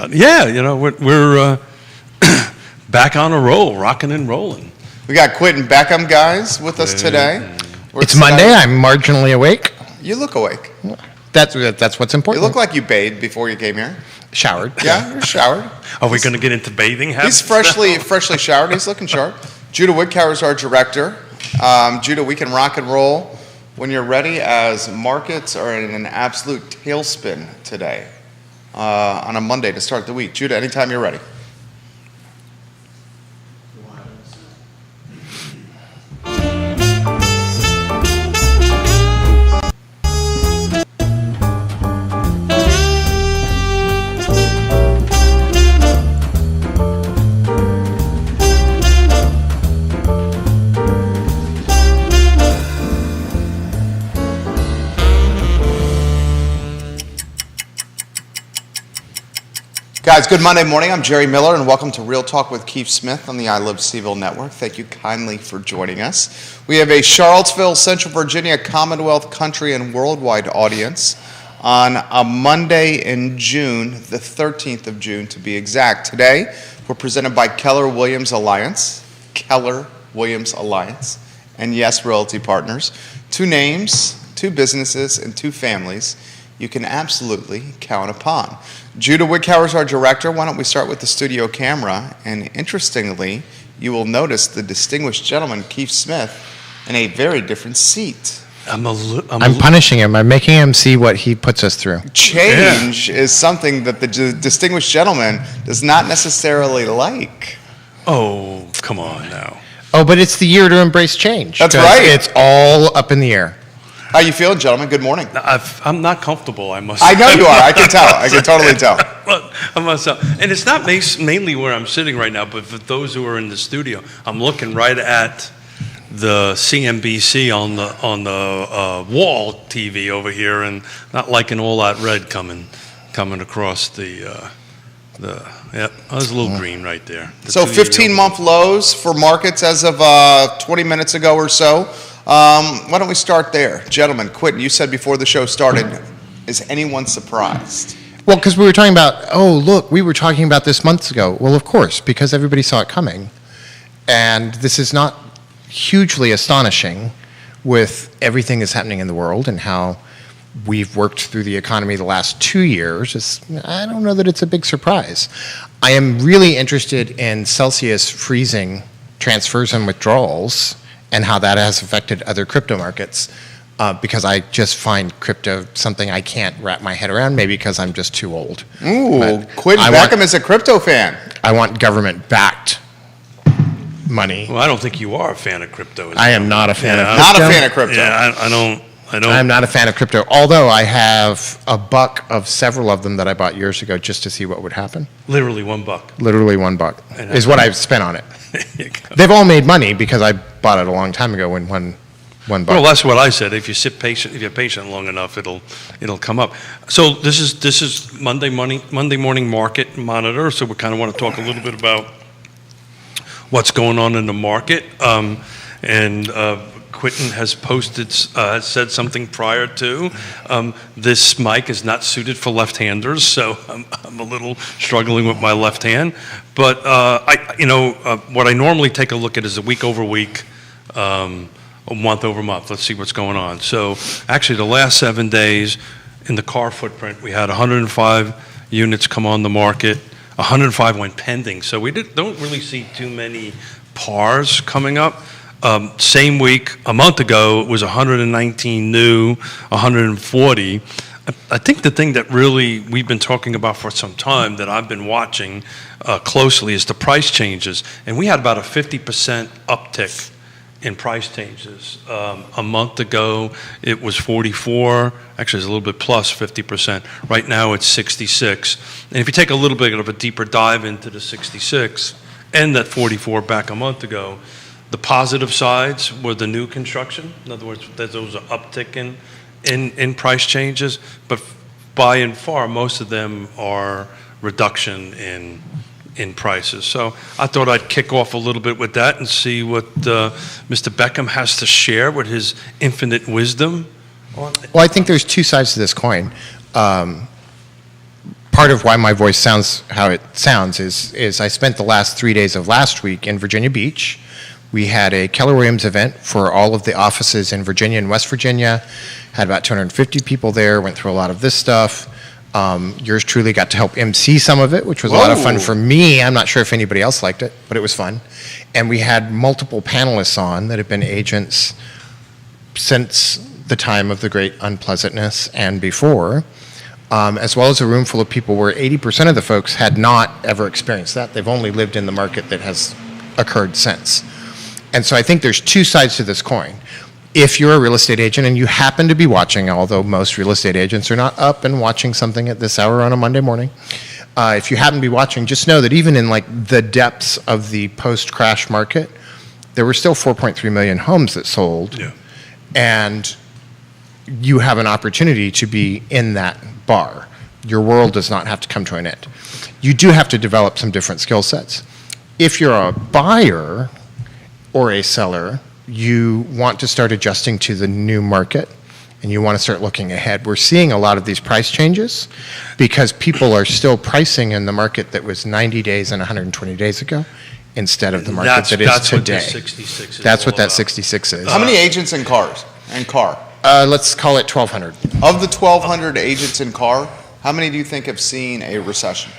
Yeah, we're back on a roll, rocking and rolling. We got Quentin Beckham, guys, with us today. It's Monday. I'm marginally awake. You look awake. That's what's You important. look like you bathed before you came here. Showered. Yeah, you're showered. Are we going to get into bathing habits? He's freshly showered. He's looking sharp. Judah Woodcower is our director. Judah, we can rock and roll when you're ready, as markets are in an absolute tailspin today on a Monday to start the week. Judah, anytime you're ready. Guys, good Monday morning. I'm Jerry Miller, and welcome to Real Talk with Keith Smith on the I Live Seville Network. Thank you kindly for joining us. We have a Charlottesville, Central Virginia, Commonwealth, country, and worldwide audience on a Monday in June, the 13th of June to be exact. Today, we're presented by Keller Williams Alliance, and Yes Realty Partners. Two names, two businesses, and two families you can absolutely count upon. Judah Woodcower is our director. Why don't we start with the studio camera? And interestingly, you will notice the distinguished gentleman, Keith Smith, in a very different seat. I'm punishing him. I'm making him see what he puts us through. Change is something that the distinguished gentleman does not necessarily like. Oh, come on now. Oh, but it's the year to embrace change. That's right. It's all up in the air. How you feeling, gentlemen? Good morning. I'm not comfortable, I must I say. know you are. I can tell. I can totally tell. I must say. And it's not mainly where I'm sitting right now, but for those who are in the studio, I'm looking right at the CNBC on the wall TV over here, and not liking all that red coming across the yeah, there's a little green right there. So 15-month lows for markets as of 20 minutes ago or so. Why don't we start there? Gentlemen, Quentin, you said before the show started, is anyone surprised? Well, because we were talking about, we were talking about this months ago. Well, of course, because everybody saw it coming. And this is not hugely astonishing with everything that's happening in the world and how we've worked through the economy the last 2 years. I don't know that it's a big surprise. I am really interested in Celsius freezing transfers and withdrawals and how that has affected other crypto markets, because I just find crypto something I can't wrap my head around, maybe because I'm just too old. Ooh, Quentin Beckham is a crypto fan. I want government-backed money. Well, I don't think you are a fan of crypto. I am not a fan of crypto. Not a fan of crypto. Yeah, I don't. I'm not a fan of crypto, although I have a buck of several of them that I bought years ago just to see what would happen. Literally $1. Literally $1 is what I've spent on it. They've all made money because I bought it a long time ago when $1. Well, that's what I said. If you're patient long enough, it'll come up. So this is Monday morning market monitor. So we kind of want to talk a little bit about what's going on in the market. Quentin has said something prior to. This mic is not suited for left-handers, so I'm a little struggling with my left hand. But what I normally take a look at is a week over week, month over month. Let's see what's going on. So actually, the last 7 days in the car footprint, we had 105 units come on the market. 105 went pending. So we don't really see too many pars coming up. Same week, a month ago, it was 119 new, 140. I think the thing that really we've been talking about for some time that I've been watching closely is the price changes. And we had about a 50% uptick in price changes. A month ago, it was 44. Actually, it's a little bit plus 50%. Right now, it's 66. And if you take a little bit of a deeper dive into the 66 and that 44 back a month ago, the positive sides were the new construction. In other words, there was an uptick in price changes, but by and far, most of them are reduction in prices. So I thought I'd kick off a little bit with that and see what Mr. Beckham has to share with his infinite wisdom. Well, I think there's two sides to this coin. part of why my voice sounds how it sounds is I spent the last 3 days of last week in Virginia Beach. We had a Keller Williams event for all of the offices in Virginia and West Virginia. Had about 250 people there, went through a lot of this stuff. Yours truly got to help MC some of it, which was a lot of fun Whoa. for me. I'm not sure if anybody else liked it, but it was fun. And we had multiple panelists on that have been agents since the time of the great unpleasantness and before, as well as a room full of people where 80% of the folks had not ever experienced that. They've only lived in the market that has occurred since. And so I think there's two sides to this coin. If you're a real estate agent and you happen to be watching, although most real estate agents are not up and watching something at this hour on a Monday morning, if you happen to be watching, just know that even in like the depths of the post-crash market, there were still 4.3 million homes that sold. Yeah. And you have an opportunity to be in that bar. Your world does not have to come to an end. You do have to develop some different skill sets. If you're a buyer or a seller, you want to start adjusting to the new market and you want to start looking ahead. We're seeing a lot of these price changes because people are still pricing in the market that was 90 days and 120 days ago instead of the market that is That's what today. the 66 is That's all what that about. 66 is. How many agents in cars and car? Let's call it 1,200. Of the 1,200 agents in car, how many do you think have seen a recession?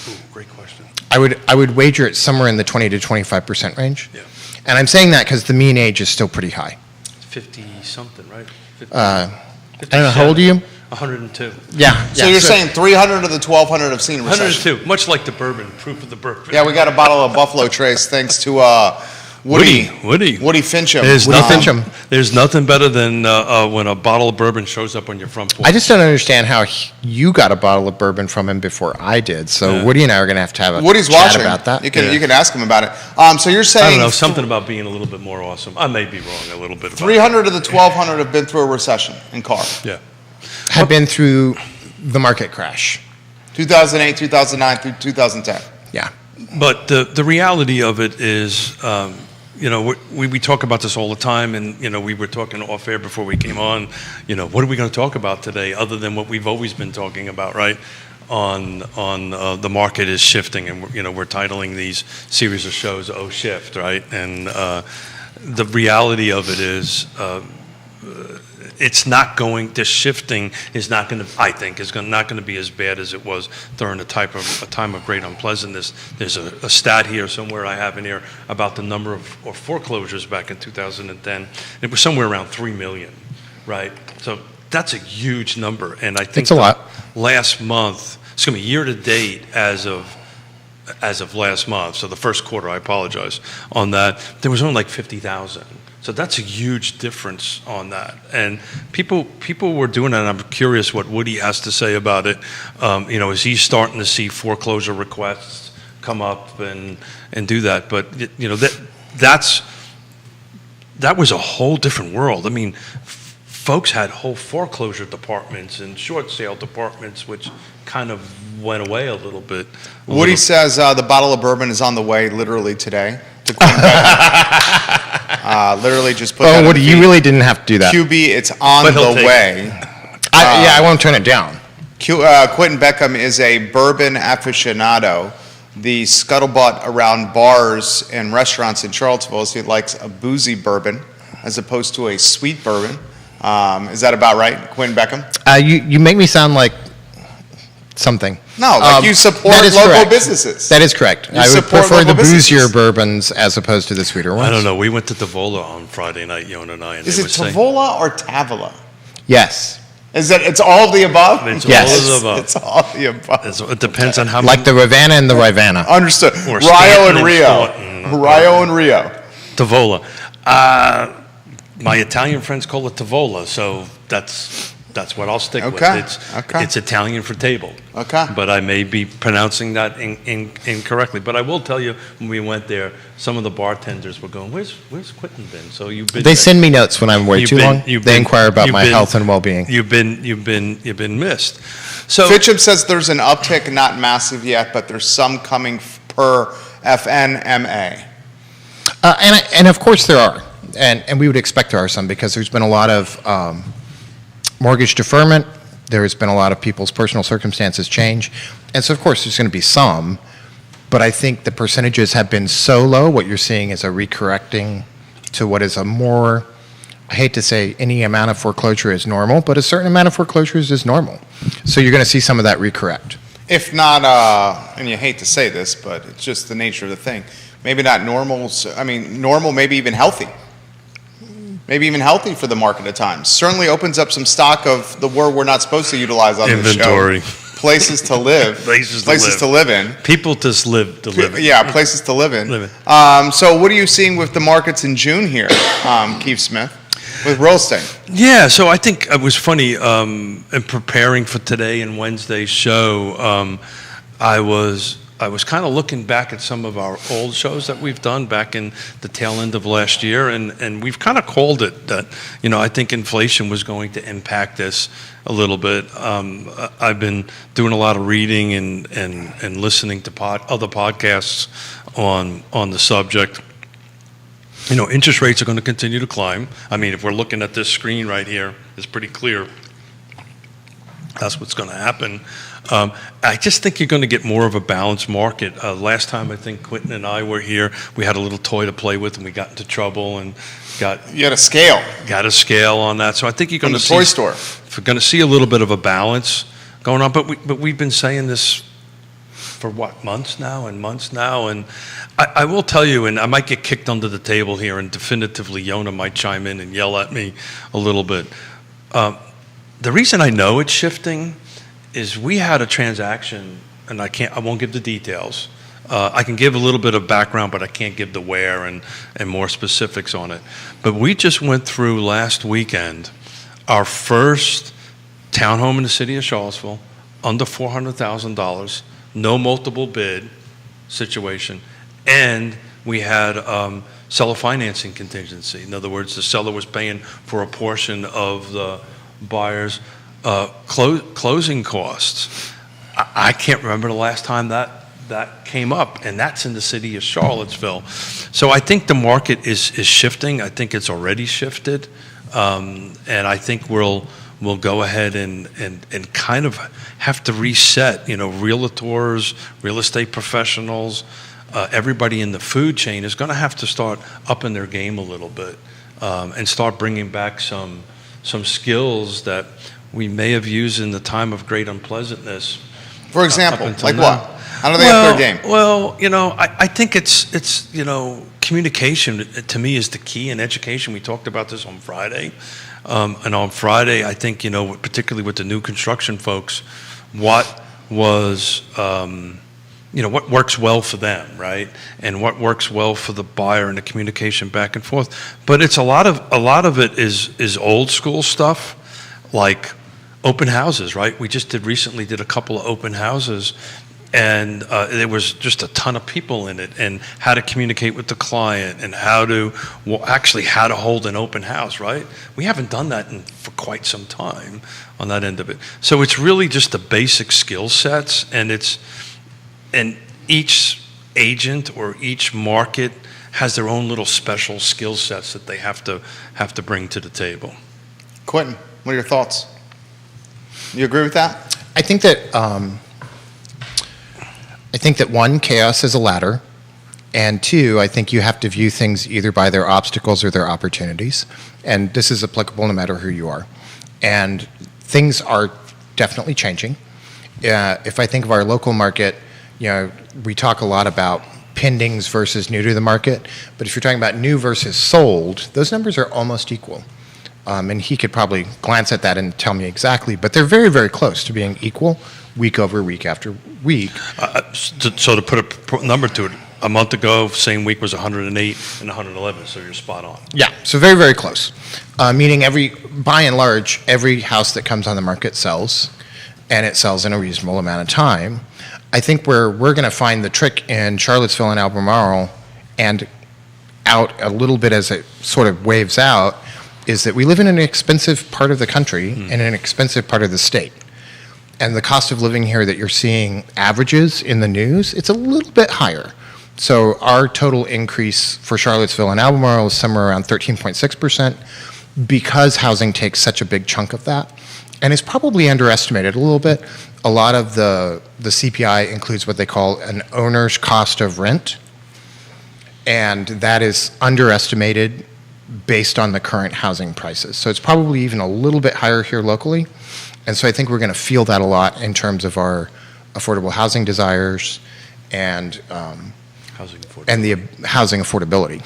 Ooh, great question. I would wager it's somewhere in the 20 to 25% range. Yeah. And I'm saying that because the mean age is still pretty high. 50-something, right? 50, I don't know, how old are you? 102. Yeah. So you're saying 300 of the 1,200 have seen a recession? 102, much like the bourbon, proof of the bourbon. Yeah, we got a bottle of Buffalo Trace thanks to Woody. Woody Fincham. There's Woody nothing, Fincham. there's nothing better than when a bottle of bourbon shows up on your front porch. I just don't understand how you got a bottle of bourbon from him before I did. So Yeah. Woody and I are going to have a Woody's chat watching. about that. You can Yeah. you can ask him about it. So you're I saying don't know, something about being a little bit more awesome. I may be wrong a little bit about 300 of the 1,200 have been through a recession in car. Yeah. Have been through the market crash. 2008, 2009 through 2010. Yeah. But the reality of it is, you know, we talk about this all the time, and, you know, we were talking off air before we came on, you know, what are we going to talk about today other than what we've always been talking about, right? On the market is shifting, and, you know, we're titling these series of shows, Oh Shift, right? And the reality of it is, it's not going, this shifting is not going to, I think, not going to be as bad as it was during a time of great unpleasantness. There's a stat here somewhere I have in here about the number of foreclosures back in 2010. It was somewhere around 3 million, right? So that's a huge number. And I think It's a lot. last month, it's going to be year to date as of last month, so the first quarter, I apologize, on that, there was only like 50,000. So that's a huge difference on that. And people were doing that, and I'm curious what Woody has to say about it. You know, is he starting to see foreclosure requests come up and do that? But, you know, that was a whole different world. I mean, folks had whole foreclosure departments and short sale departments, which kind of went away a little bit. Woody says the bottle of bourbon is on the way literally today to Quinn Beckham. Literally just put that Oh, in Woody, the you feed. really didn't have to do that. QB, it's on But he'll the take way. I won't turn it down. Quentin Beckham is a bourbon aficionado. The scuttlebutt around bars and restaurants in Charlottesville is he likes a boozy bourbon as opposed to a sweet bourbon. Is that about right, Quentin Beckham? You make me sound like something. No, like you support that is local correct. businesses. That is correct. You I would support prefer the local businesses. boozier bourbons as opposed to the sweeter ones. I don't know. We went to Tavola on Friday night, Yona and I, and Is they it were saying Tavola or Tavola? Yes. Is that it's all of the above? It's Yes. all of the above. It's all of the above. It depends on how Like the Ravana and the Rivana. Understood. Or Rio Stanton and and Rio. Staunton. Rio and Rio. Tavola. My Italian friends call it Tavola, so that's what I'll stick Okay, with. okay. It's Italian for table. Okay. But I may be pronouncing that incorrectly. But I will tell you, when we went there, some of the bartenders were going, "Where's Quentin been?" So you've been. They send me notes when I'm away You've too been- long. you've They been- inquire about you've my been- health and well-being. You've been missed. So Fitcham says there's an uptick, not massive yet, but there's some coming per FNMA. And of course there are. And we would expect there are some because there's been a lot of mortgage deferment, There's been a lot of people's personal circumstances change. And so, of course, there's going to be some, but I think the percentages have been so low, what you're seeing is a recorrecting to what is a more, I hate to say any amount of foreclosure is normal, but a certain amount of foreclosures is normal. So you're going to see some of that recorrect. If not, and you hate to say this, but it's just the nature of the thing, maybe not normal, normal, maybe even healthy. Maybe even healthy for the market at times. Certainly opens up some stock of the word we're not supposed to utilize on Inventory. the show. Places to live. Places to live in. People just live to live in. Yeah, places to live in. So what are you seeing with the markets in June here, Keith Smith, with real estate? Yeah, so I think it was funny, in preparing for today and Wednesday's show, I was kind of looking back at some of our old shows that we've done back in the tail end of last year, and we've kind of called it that, I think inflation was going to impact this a little bit. I've been doing a lot of reading and listening to other podcasts on the subject. Interest rates are going to continue to climb. I mean, if we're looking at this screen right here, it's pretty clear that's what's going to happen. I just think you're going to get more of a balanced market. Last time I think Quentin and I were here, we had a little toy to play with, and we got into trouble and You had a scale. got a scale on that. So I think you're going From to the toy store. We're going to see a little bit of a balance going on. But we've been saying this for months now, and I will tell you, and I might get kicked under the table here, and definitively Yona might chime in and yell at me a little bit. The reason I know it's shifting is we had a transaction, and I won't give the details. I can give a little bit of background, but I can't give the where and more specifics on it. But we just went through last weekend our first townhome in the city of Charlottesville, under $400,000, no multiple bid situation, and we had seller financing contingency. In other words, the seller was paying for a portion of the buyer's closing costs. I can't remember the last time that came up, and that's in the city of Charlottesville. So I think the market is shifting. I think it's already shifted, and I think we'll go ahead and kind of have to reset. Realtors, real estate professionals, everybody in the food chain is going to have to start upping their game a little bit, and start bringing back some skills that we may have used in the time of great unpleasantness. For example, up until like now. what? How do they up their game? Well, I think it's communication to me is the key in education. We talked about this on Friday. And on Friday, I think, particularly with the new construction folks, what was, what works well for them, right? And what works well for the buyer and the communication back and forth. But it's a lot of it is old school stuff, like open houses, right? We just recently did a couple of open houses, and there was just a ton of people in it, and how to communicate with the client, and how to hold an open house, right? We haven't done that for quite some time on that end of it. So it's really just the basic skill sets, and each agent or each market has their own little special skill sets that they have to bring to the table. Quentin, what are your thoughts? You agree with that? I think that one, chaos is a ladder, and two, I think you have to view things either by their obstacles or their opportunities, and this is applicable no matter who you are. And things are definitely changing. If I think of our local market, we talk a lot about pendings versus new to the market, but if you're talking about new versus sold, those numbers are almost equal. And he could probably glance at that and tell me exactly, but they're very, very close to being equal week over week after week. So to put a number to it, a month ago, same week was 108 and 111, so you're spot on. Yeah, so very, very close. Meaning by and large, every house that comes on the market sells, and it sells in a reasonable amount of time. I think where we're going to find the trick in Charlottesville and Albemarle, and out a little bit as it sort of waves out, is that we live in an expensive part of the country and an expensive part of the state. And the cost of living here that you're seeing averages in the news, it's a little bit higher. So our total increase for Charlottesville and Albemarle is somewhere around 13.6% because housing takes such a big chunk of that. and it's probably underestimated a little bit. A lot of the CPI includes what they call an owner's cost of rent, and that is underestimated based on the current housing prices. So it's probably even a little bit higher here locally, and so I think we're going to feel that a lot in terms of our affordable housing desires and Housing affordability. and the housing affordability.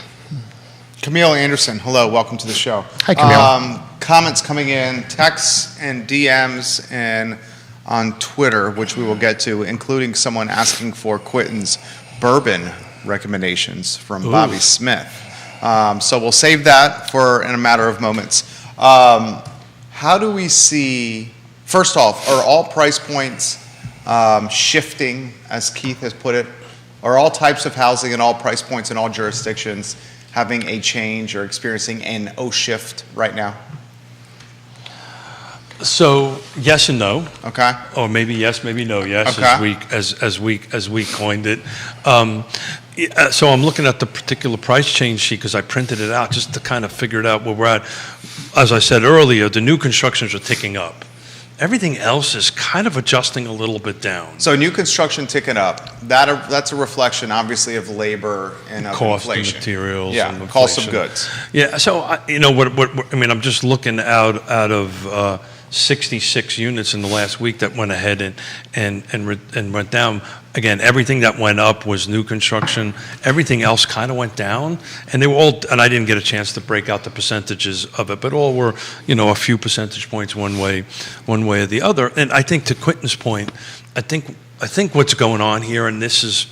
Camille Anderson, hello, welcome to the show. Hi, Camille. Comments coming in, texts and DMs and on Twitter, which we will get to, including someone asking for Quinton's bourbon recommendations from Bobby Smith. So we'll save that for in a matter of moments. How do we see, first off, are all price points shifting, as Keith has put it? Are all types of housing and all price points in all jurisdictions having a change or experiencing an shift right now? So yes and no, Okay. or maybe yes, maybe no. Yes, Okay. as we coined it. So I'm looking at the particular price change sheet because I printed it out just to kind of figure it out where we're at. As I said earlier, the new constructions are ticking up. Everything else is kind of adjusting a little bit down. So new construction ticking up, that's a reflection, obviously, of labor and of Cost of inflation. materials. Yeah, and cost of inflation. goods. Yeah, so, I mean, I'm just looking out of 66 units in the last week that went ahead and went down. Again, everything that went up was new construction. Everything else kind of went down, and they were all. And I didn't get a chance to break out the percentages of it, but all were, a few percentage points one way or the other. And I think to Quinton's point, I think what's going on here, and this is,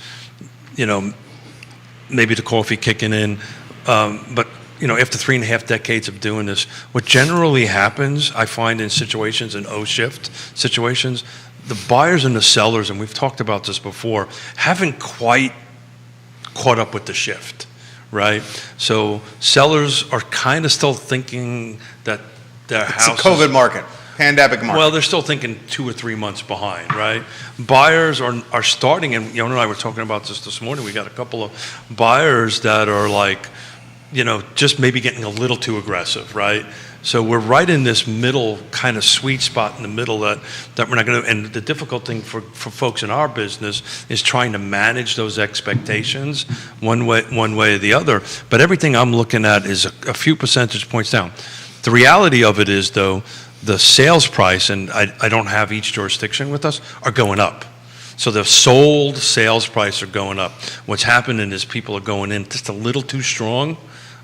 maybe the coffee kicking in, but. After 3.5 decades of doing this, what generally happens, I find in situations, in shift situations, the buyers and the sellers, and we've talked about this before, haven't quite caught up with the shift, right? So sellers are kind of still thinking that their house It's a COVID market, pandemic market. well, they're still thinking 2 or 3 months behind, right? Buyers are starting, and Yona and I were talking about this morning. We got a couple of buyers that are like, just maybe getting a little too aggressive, right? So we're right in this middle kind of sweet spot in the middle that we're not going to, and the difficult thing for folks in our business is trying to manage those expectations one way or the other. But everything I'm looking at is a few percentage points down. The reality of it is, though, the sales price, and I don't have each jurisdiction with us, are going up. So the sold sales price are going up. What's happening is people are going in just a little too strong,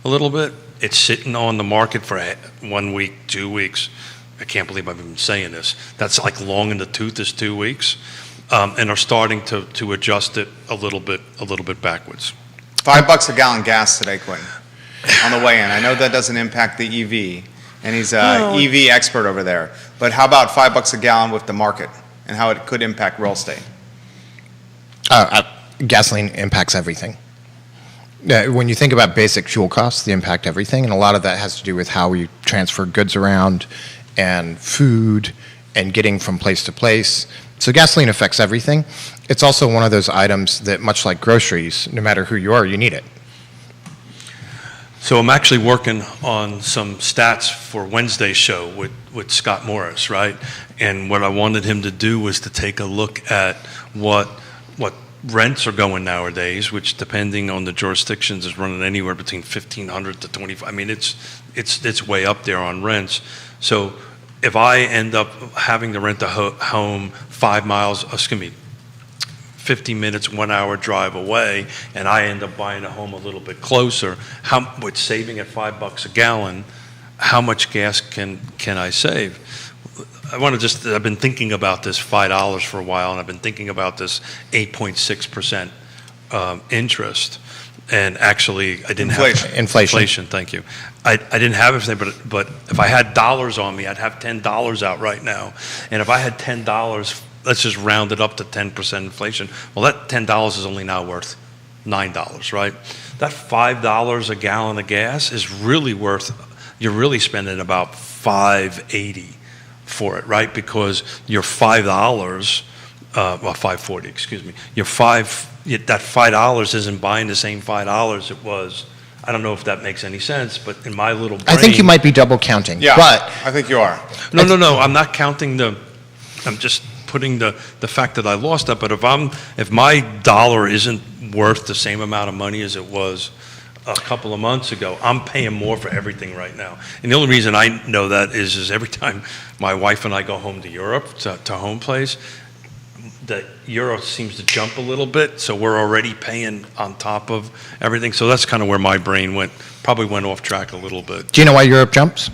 a little bit. It's sitting on the market for 1 week, 2 weeks. I can't believe I've been saying this. That's like long in the tooth is 2 weeks, and are starting to adjust it a little bit backwards. $5 a gallon gas today, Quinton, on the way in. I know that doesn't impact the EV, and he's an EV expert over there. But how about $5 a gallon with the market and how it could impact real estate? Gasoline impacts everything. When you think about basic fuel costs, they impact everything, and a lot of that has to do with how we transfer goods around and food and getting from place to place. So gasoline affects everything. It's also one of those items that, much like groceries, no matter who you are, you need it. So I'm actually working on some stats for Wednesday's show with Scott Morris, right? And what I wanted him to do was to take a look at what rents are going nowadays, which depending on the jurisdictions is running anywhere between $1,500 to $2,500. I mean, it's way up there on rents. So if I end up having to rent a home 5 miles, 50 minutes, 1 hour drive away, and I end up buying a home a little bit closer, with saving at $5 a gallon, how much gas can I save? I've been thinking about this $5 for a while, and I've been thinking about this 8.6% interest. And actually, I didn't have inflation. Thank you. I didn't have everything, but if I had dollars on me, I'd have $10 out right now. And if I had $10, let's just round it up to 10% inflation. Well, that $10 is only now worth $9, right? That $5 a gallon of gas is really you're really spending about $5.80 for it, right? Because your $5, $5.40, excuse me. That $5 isn't buying the same $5 it was I don't know if that makes any sense, but in my little brain. I think you might be double counting. Yeah, But I think you are. No, I'm not counting I'm just putting the fact that I lost that, but if my dollar isn't worth the same amount of money as it was a couple of months ago, I'm paying more for everything right now. And the only reason I know that is every time my wife and I go home to Europe, to home place, the euro seems to jump a little bit, so we're already paying on top of everything. So that's kind of where my brain probably went off track a little bit. do you know why Europe jumps?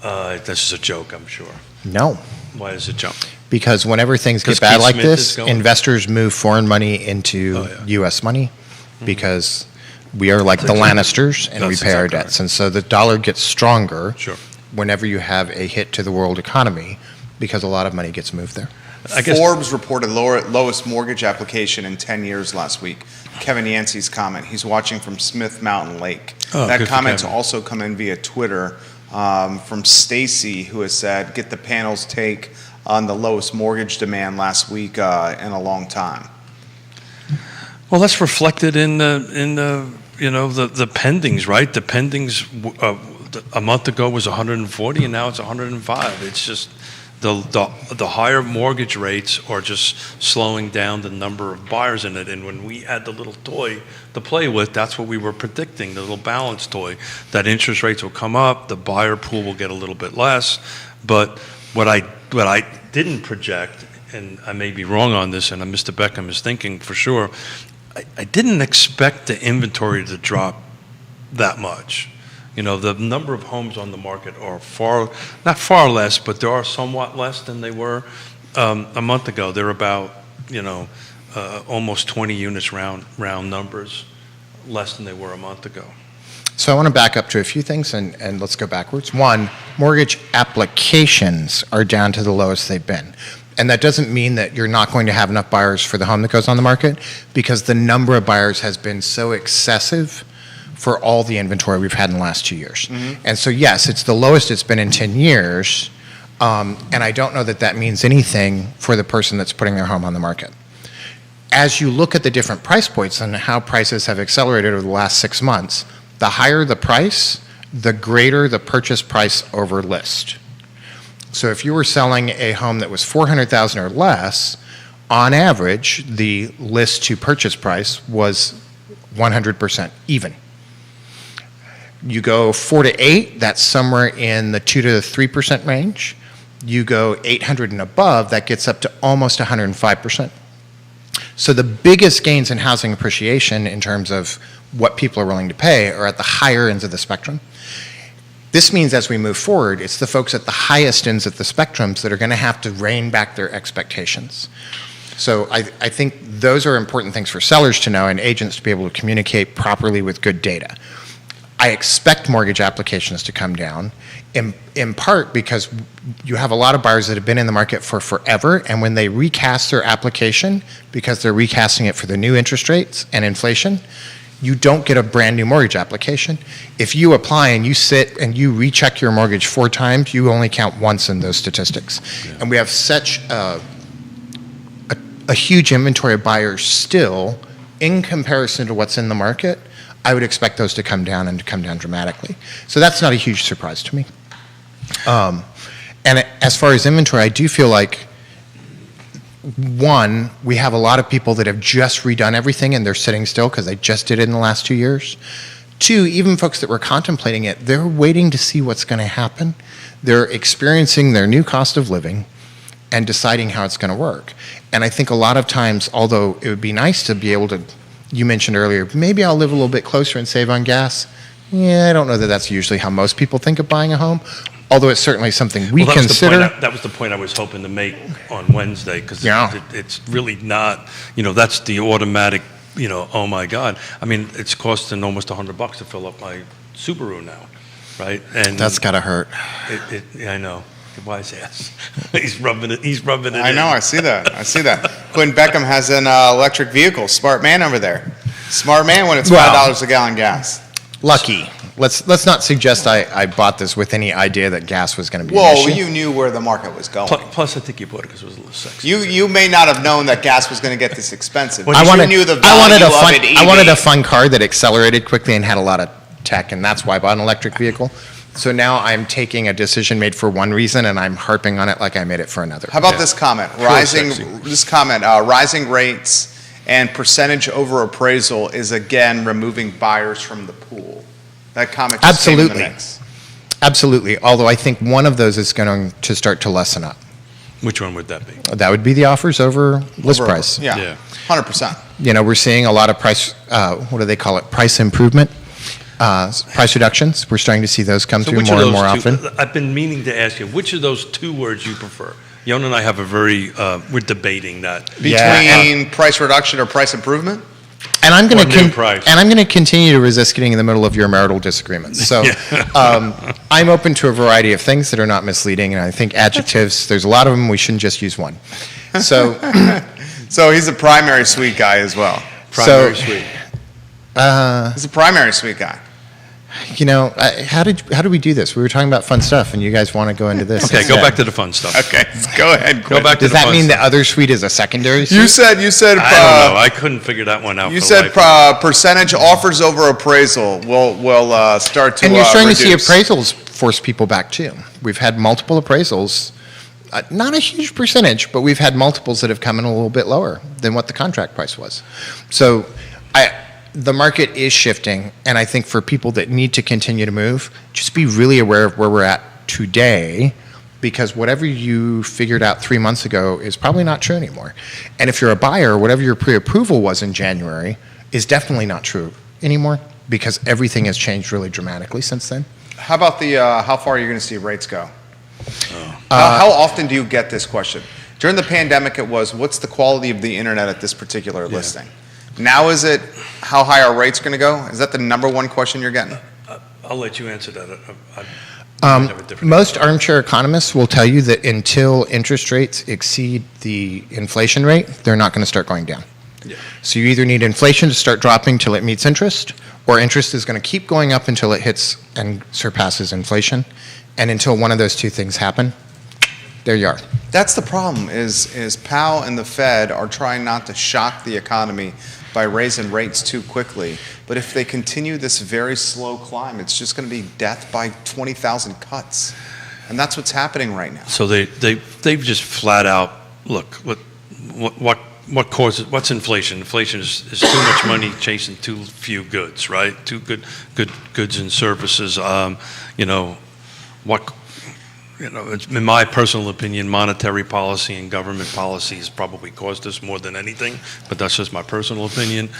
This is a joke, I'm sure. No. Why does it jump? Because whenever things get 'Cause bad Keith like Smith this, is going? investors move foreign money into Oh, yeah. U.S. money because we are like the Lannisters and we That's pay our exactly debts. And so the dollar gets stronger Sure. whenever you have a hit to the world economy because a lot of money gets moved there. I guess- Forbes reported lowest mortgage application in 10 years last week. Kevin Yancey's comment. He's watching from Smith Mountain Lake. Oh, That good for comment's Kevin. also come in via Twitter from Stacy, who has said, "Get the panel's take on the lowest mortgage demand last week in a long time." Well, that's reflected in the the pendings, right? The pendings a month ago was 140, and now it's 105. It's just the higher mortgage rates are just slowing down the number of buyers in it. And when we had the little toy to play with, that's what we were predicting, the little balance toy, that interest rates will come up, the buyer pool will get a little bit less. But what I didn't project, and I may be wrong on this, and Mr. Beckham is thinking for sure, I didn't expect the inventory to drop that much. The number of homes on the market are not far less, but they are somewhat less than they were a month ago. They're about, almost 20 units round numbers less than they were a month ago. So I want to back up to a few things and let's go backwards. One, mortgage applications are down to the lowest they've been. And that doesn't mean that you're not going to have enough buyers for the home that goes on the market because the number of buyers has been so excessive for all the inventory we've had in the last 2 years. And so yes, it's the lowest it's been in 10 years, and I don't know that that means anything for the person that's putting their home on the market. As you look at the different price points and how prices have accelerated over the last 6 months, the higher the price, the greater the purchase price over list. So if you were selling a home that was $400,000 or less, on average, the list to purchase price was 100% even. You go 4 to 8, that's somewhere in the 2 to 3% range. You go 800 and above, that gets up to almost 105%. So the biggest gains in housing appreciation in terms of what people are willing to pay are at the higher ends of the spectrum. This means as we move forward, it's the folks at the highest ends of the spectrums that are going to have to rein back their expectations. So I think those are important things for sellers to know and agents to be able to communicate properly with good data. I expect mortgage applications to come down, in part because you have a lot of buyers that have been in the market for forever, and when they recast their application, because they're recasting it for the new interest rates and inflation, you don't get a brand new mortgage application. If you apply and you sit and you recheck your mortgage 4 times, you only count once in those statistics. Yeah. And we have such a huge inventory of buyers still in comparison to what's in the market. I would expect those to come down and to come down dramatically. So that's not a huge surprise to me. And as far as inventory, I do feel like, one, we have a lot of people that have just redone everything and they're sitting still because they just did it in the last 2 years. 2, even folks that were contemplating it, they're waiting to see what's going to happen. They're experiencing their new cost of living and deciding how it's going to work. And I think a lot of times, although it would be nice to be able to, you mentioned earlier, maybe I'll live a little bit closer and save on gas. Yeah, I don't know that that's usually how most people think of buying a home, although it's certainly something we consider. That was the point I was hoping to make on Wednesday, because it's really not, that's the automatic, oh my God. I mean, it's costing almost $100 to fill up my Subaru now, right? And that's gotta hurt. Yeah, I know. Wise ass. He's rubbing it I know, I see that. Quentin Beckham has an electric vehicle. Smart man over there. Smart man when it's $5 a gallon gas. Lucky. let's not suggest I bought this with any idea that gas was going to be an Well, issue. you knew where the market was going. Plus, I think you bought it because it was a little sexy. You may not have known that gas was going to get this expensive. Well, but I wanted, you knew the I wanted value a fun, of an I wanted a EV. fun car that accelerated quickly and had a lot of tech, and that's why I bought an electric vehicle. So now I'm taking a decision made for one reason, and I'm harping on it like I made it for another. How about Yeah. this comment? sexy. Rising rates and percentage over appraisal is again removing buyers from the pool. That comment just came in the Absolutely. mix. Absolutely. Although I think one of those is going to start to lessen up. Which one would that be? That would be the offers over list Over- price. Yeah, Yeah. 100%. You know, we're seeing a lot of price, what do they call it? Price improvement, price reductions. We're starting to see those come So through which more of and those more two, often. I've been meaning to ask you, which of those two words you prefer? Yon and I have a very, we're debating that. Yeah, Between price reduction or price improvement? And I'm going Or new price. and I'm going to continue to resist getting in the middle of your marital disagreements. So I'm open to a variety of things that are not misleading, and I think adjectives. There's a lot of them. We shouldn't just use one. So So he's a primary suite guy as well. Primary suite. He's a primary suite guy. you know, how did we do this? We were talking about fun stuff, and you guys want to go into this. Okay, go instead. back to the fun stuff. Okay, go ahead. Go back to Does the that fun mean the stuff. other suite is a secondary You suite? said I don't know. I couldn't figure that one out. you for said the life of me. percentage offers over appraisal will start to And you're starting to see reduce. appraisals force people back too. We've had multiple appraisals, not a huge percentage, but we've had multiples that have come in a little bit lower than what the contract price was. So the market is shifting, and I think for people that need to continue to move, just be really aware of where we're at today, because whatever you figured out 3 months ago is probably not true anymore. And if you're a buyer, whatever your pre-approval was in January is definitely not true anymore, because everything has changed really dramatically since then. How about the how far are you going to see rates go? How often do you get this question? During the pandemic, it was, what's the quality of the internet at this particular listing? Now is it, how high are rates going to go? Is that the number one question you're getting? I'll let you answer that. I have a different Most armchair economists will tell you that until interest rates exceed the inflation rate, they're not going to start going down. Yeah. So you either need inflation to start dropping till it meets interest, or interest is going to keep going up until it hits and surpasses inflation. And until one of those two things happen, there you are. That's the problem, is Powell and the Fed are trying not to shock the economy by raising rates too quickly. But if they continue this very slow climb, it's just going to be death by 20,000 cuts. And that's what's happening right now. So they've just flat out, look, what causes, what's inflation? Inflation is too much money chasing too few goods, right? Too good goods and services. It's, in my personal opinion, monetary policy and government policy has probably caused this more than anything, but that's just my personal opinion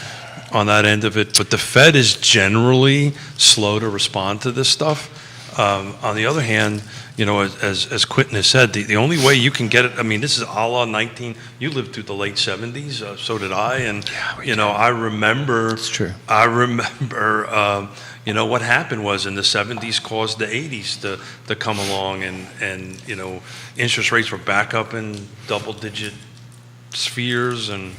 on that end of it. But the Fed is generally slow to respond to this stuff. On the other hand, as Quentin has said, the only way you can get it, I mean, this is a la 19, you lived through the late 70s, so did I, and, I remember. It's true. I remember, what happened was in the 70s caused the 80s to come along, and interest rates were back up in double-digit spheres, and,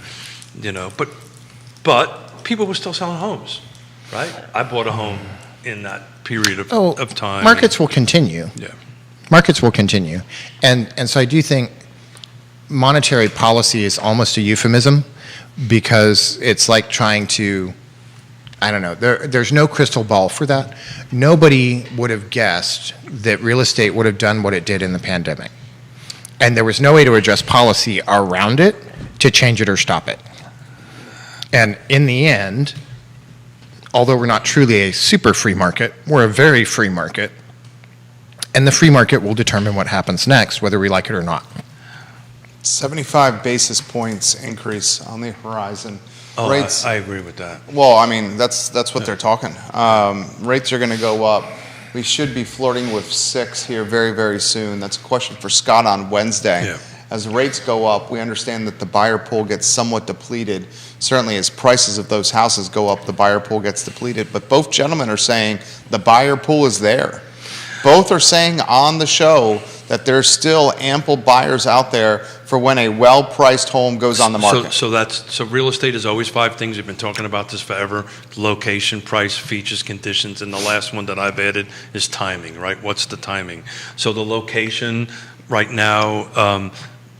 but people were still selling homes, right? I bought a home in that period of time. Markets will continue. Yeah. Markets will continue. And so I do think monetary policy is almost a euphemism, because it's like trying to, I don't know, there's no crystal ball for that. Nobody would have guessed that real estate would have done what it did in the pandemic. And there was no way to address policy around it to change it or stop it. And in the end, although we're not truly a super free market, we're a very free market. And the free market will determine what happens next, whether we like it or not. 75 basis points increase on the horizon. Oh, Rates, I agree with that. well, I mean, that's what they're talking. Rates are going to go up. We should be flirting with 6 here very, very soon. That's a question for Scott on Wednesday. Yeah. As rates go up, we understand that the buyer pool gets somewhat depleted. Certainly, as prices of those houses go up, the buyer pool gets depleted. But both gentlemen are saying the buyer pool is there. Both are saying on the show that there's still ample buyers out there for when a well-priced home goes on the market. So real estate is always 5 things. We've been talking about this forever: location, price, features, conditions, and the last one that I've added is timing. Right? What's the timing? So the location right now.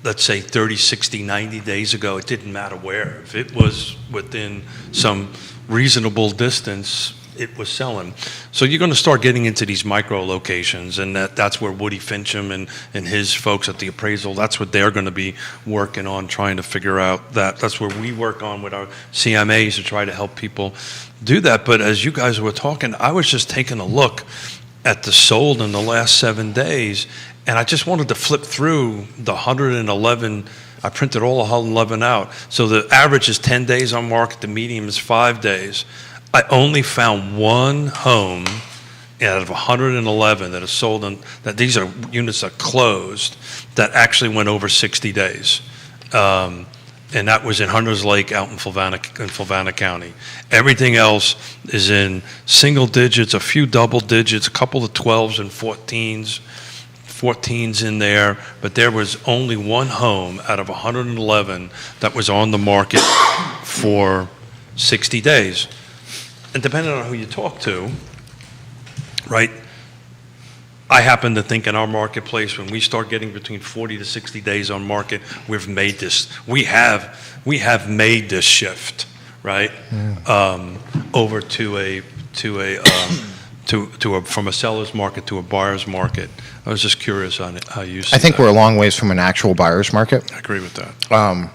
Let's say 30, 60, 90 days ago, it didn't matter where. If it was within some reasonable distance, it was selling. So you're going to start getting into these micro locations, and that's where Woody Fincham and his folks at the appraisal, that's what they're going to be working on, trying to figure out that. That's where we work on with our CMAs to try to help people do that. But as you guys were talking, I was just taking a look at the sold in the last 7 days, and I just wanted to flip through the 111. I printed all 111 out. So the average is 10 days on market, the median is 5 days. I only found one home out of 111 that is sold, that these are units that closed, that actually went over 60 days. And that was in Hunters Lake out in Fluvanna County. Everything else is in single digits, a few double digits, a couple of 12s and 14s in there, but there was only one home out of 111 that was on the market for 60 days. And depending on who you talk to, right, I happen to think in our marketplace, when we start getting between 40 to 60 days on market, we've made this, we have made this shift, right, over from a seller's market to a buyer's market. I was just curious on it, how you see I think that. we're a long ways from an actual buyer's market, I agree with that.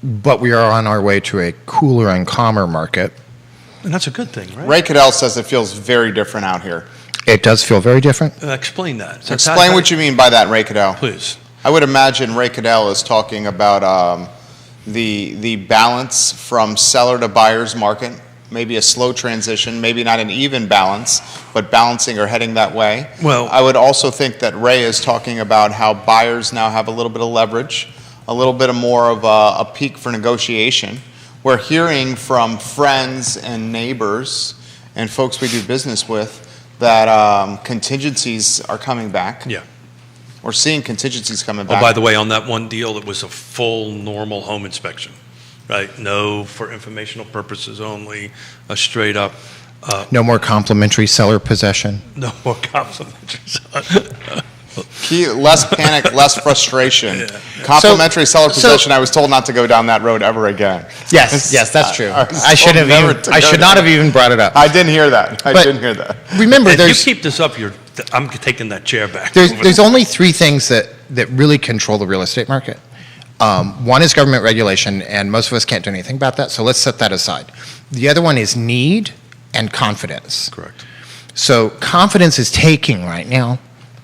but we are on our way to a cooler and calmer market. And that's a good thing, right? Ray Cadell says it feels very different out here. It does feel very different. Explain that. So Explain what you mean by that, Ray Cadell. Please. I would imagine Ray Cadell is talking about the balance from seller to buyer's market, maybe a slow transition, maybe not an even balance, but balancing or heading that way. Well- I would also think that Ray is talking about how buyers now have a little bit of leverage, a little bit of more of a peak for negotiation. We're hearing from friends and neighbors and folks we do business with that contingencies are coming back. Yeah. We're seeing contingencies coming Oh, back. by the way, on that one deal, it was a full normal home inspection, right? No, for informational purposes only, a straight up, No more complimentary seller possession. no more complimentary. Less panic, less frustration. Complimentary seller possession, I was told not to go down that road ever again. Yes, that's true. I was I should told never to I go should not down. have even brought it up. I didn't hear that. I But- didn't hear that. Remember, If you there's keep this up, I'm taking that chair back. there's only 3 things that really control the real estate market. One is government regulation, and most of us can't do anything about that, so let's set that aside. The other one is need and confidence. Correct. So confidence is taking right now